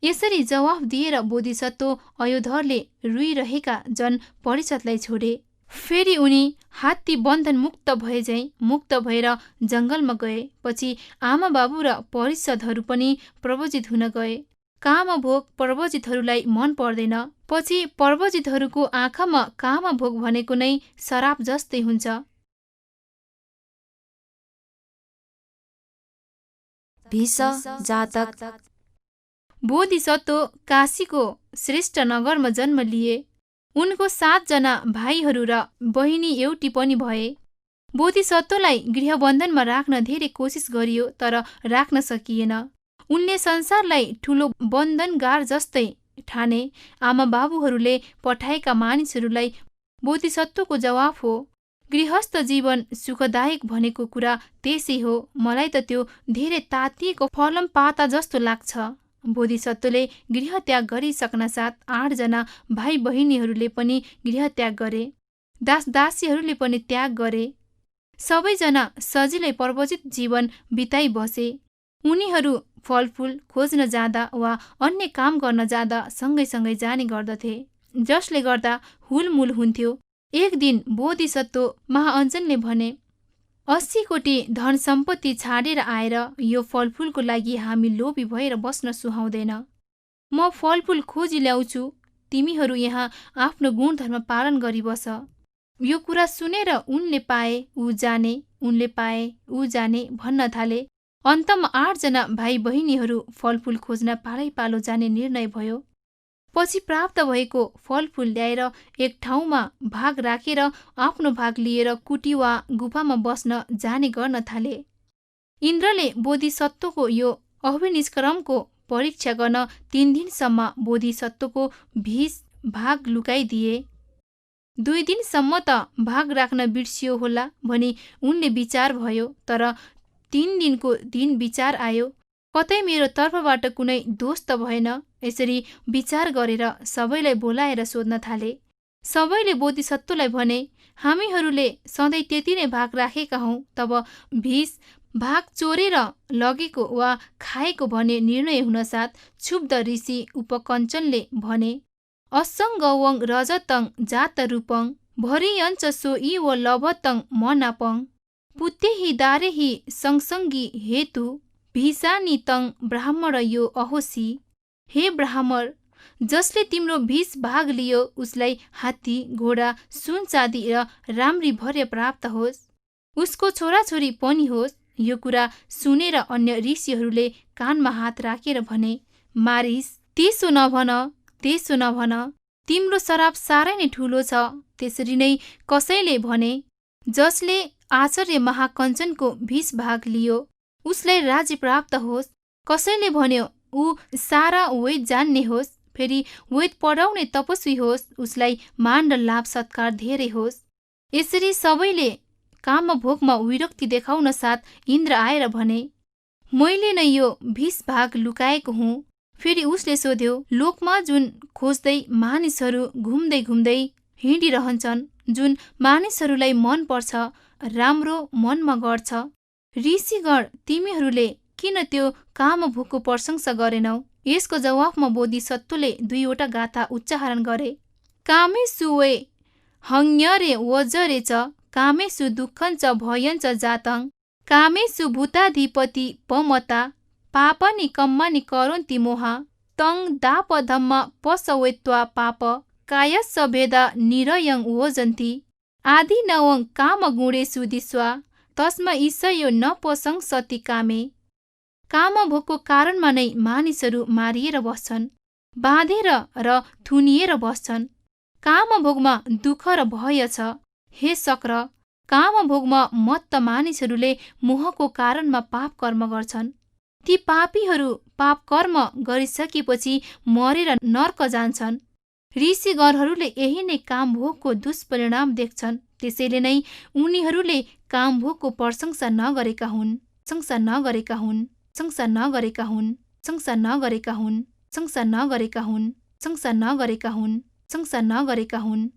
यसरी जवाफ दिएर बोधिसत्व अयोधरले रुइरहेका जन परिषदलाई छोडे। फेरि उनी हात्ती बन्धन मुक्त भए झैँ मुक्त भएर जङ्गलमा गए। पछि आमा बाबु र परिषदहरू पनि प्रवजित हुन गए। कामभोग प्रवजितहरूलाई मन पर्दैन। पछि प्रवजितहरूको आँखामा कामभोग भनेको नै शराब जस्तै हुन्छ। भीष जातक। बोधिसत्व काशीको श्रेष्ठ नगरमा जन्म लिए। उनको 7 जना भाइहरू र बहिनी एउटी पनि भए। बोधिसत्वलाई गृहबन्धनमा राख्न धेरै कोसिस गरियो तर राख्न सकिएन। उनले संसारलाई ठूलो बन्धनगार जस्तै ठाने। आमा बाबुहरूले पठाएका मानिसहरूलाई बोधिसत्वको जवाफ हो, गृहस्थ जीवन सुखदायक भनेको कुरा त्यसै हो। मलाई त त्यो धेरै तातिएको फलम पाता जस्तो लाग्छ। बोधिसत्वले गृह त्याग गरिसक्न साथ 8 जना भाइ बहिनीहरूले पनि गृह त्याग गरे। दास दासीहरूले पनि त्याग गरे। सबैजना सजिलै प्रवजित जीवन बिताइ बसे। उनीहरू फलफुल खोज्न जाँदा वा अन्य काम गर्न जाँदा सँगै सँगै जाने गर्दथे, जसले गर्दा हुलमुल हुन्थ्यो। एक दिन बोधिसत्व महाअञ्जनले भने, 80 कोटी धन सम्पत्ति छाडेर आएर यो फलफुलको लागि हामी लोभी भएर बस्न सुहाउँदैन। म फलफुल खोजी ल्याउँछु, तिमीहरू यहाँ आफ्नो गुणधर्म पालन गरी बस। यो कुरा सुनेर उनले पाए ऊ जाने, उनले पाए ऊ जाने भन्न थाले। अन्तमा 8 जना भाइ बहिनीहरू फलफुल खोज्न पालैपालो जाने निर्णय भयो। पछि प्राप्त भएको फलफुल ल्याएर एक ठाउँमा भाग राखेर आफ्नो भाग लिएर कुटी वा गुफामा बस्न जाने गर्न थाले। इन्द्रले बोधिसत्वको यो अभिनिष्क्रमको परीक्षा गर्न 3 दिनसम्म बोधिसत्वको 20 भाग लुकाइदिए। 2 दिनसम्म त भाग राख्न बिर्सियो होला भनी उनले विचार भयो। तर 3 दिनको दिन विचार आयो, कतै मेरो तर्फबाट कुनै दोष त भएन। यसरी विचार गरेर सबैलाई बोलाएर सोध्न थाले। सबैले बोधिसत्वलाई भने, हामीहरूले सधैँ त्यति नै भाग राखेका हौँ। तब 20 भाग चोरेर लगेको वा खाएको भन्ने निर्णय हुनसाथ क्षुब्ध ऋषि उपकञ्चनले भने, असङ्गवङ रजतङ जात रूपङ भरियञ्च सोई व लभतङ मनापङ पुत्येहि दारेहि सँगसँगी हेतु भिसानी तङ ब्राह्मण यो अहोसी। हे ब्राह्मण, जसले तिम्रो 20 भाग लियो उसलाई हात्ती घोडा सुन चाँदी र राम्री भर्य प्राप्त होस्, उसको छोराछोरी पनि होस्। यो कुरा सुनेर अन्य ऋषिहरूले कानमा हात राखेर भने, मारिस, त्यसो नभन, त्यसो नभन, तिम्रो श्राप साह्रै नै ठूलो छ। त्यसरी नै कसैले भने, जसले आचार्य महाकञ्चनको 20 भाग लियो उसलाई राज्य प्राप्त होस्। कसैले भन्यो, ऊ सारा वेद जान्ने होस्, फेरि वेद पढाउने तपस्वी होस्, उसलाई मान र लाभ सत्कार धेरै होस्। यसरी सबैले कामभोगमा विरक्ति देखाउन साथ इन्द्र आएर भने, मैले नै यो 20 भाग लुकाएको हुँ। फेरि उसले सोध्यो, लोकमा जुन खोज्दै मानिसहरू घुम्दै घुम्दै हिँडिरहन्छन्, जुन मानिसहरूलाई मन पर्छ, राम्रो मनमा गर्छ, ऋषिगण तिमीहरूले किन त्यो कामभोगको प्रशंसा गरेनौ? यसको जवाफमा बोधिसत्वले 2वटा गाथा उच्चारण गरे। कामेषु वे हङ्यरे वजरे च कामेषु दुःखञ्च भयञ्च जातं कामेषु भूताधिपति पमता पापनि कम्मानि करोन्ति मोहा तं दापधम्म पसवेत्वा पाप कायस्स भेद निरयं वोजन्ति आदि नवं कामगुणेषु दिस्वा तस्मा ईशयो न प्रशंसति कामे। कामभोगको कारणमा नै मानिसहरू मारिएर बस्छन्, बाँधेर र थुनिएर बस्छन्। कामभोगमा दुःख र भय छ। हे शक्र, कामभोगमा मत्त मानिसहरूले मोहको कारणमा पाप कर्म गर्छन्। ती पापीहरू पाप कर्म गरिसकेपछि मरेर नर्क जान्छन्। ऋषिगणहरूले यही नै कामभोगको दुष्परिणाम देख्छन्। त्यसैले नै उनीहरूले कामभोगको प्रशंसा नगरेका हुन्, प्रशंसा नगरेका हुन्, प्रशंसा नगरेका हुन्, प्रशंसा नगरेका हुन्, प्रशंसा नगरेका हुन्, प्रशंसा नगरेका हुन्, प्रशंसा नगरेका हुन्।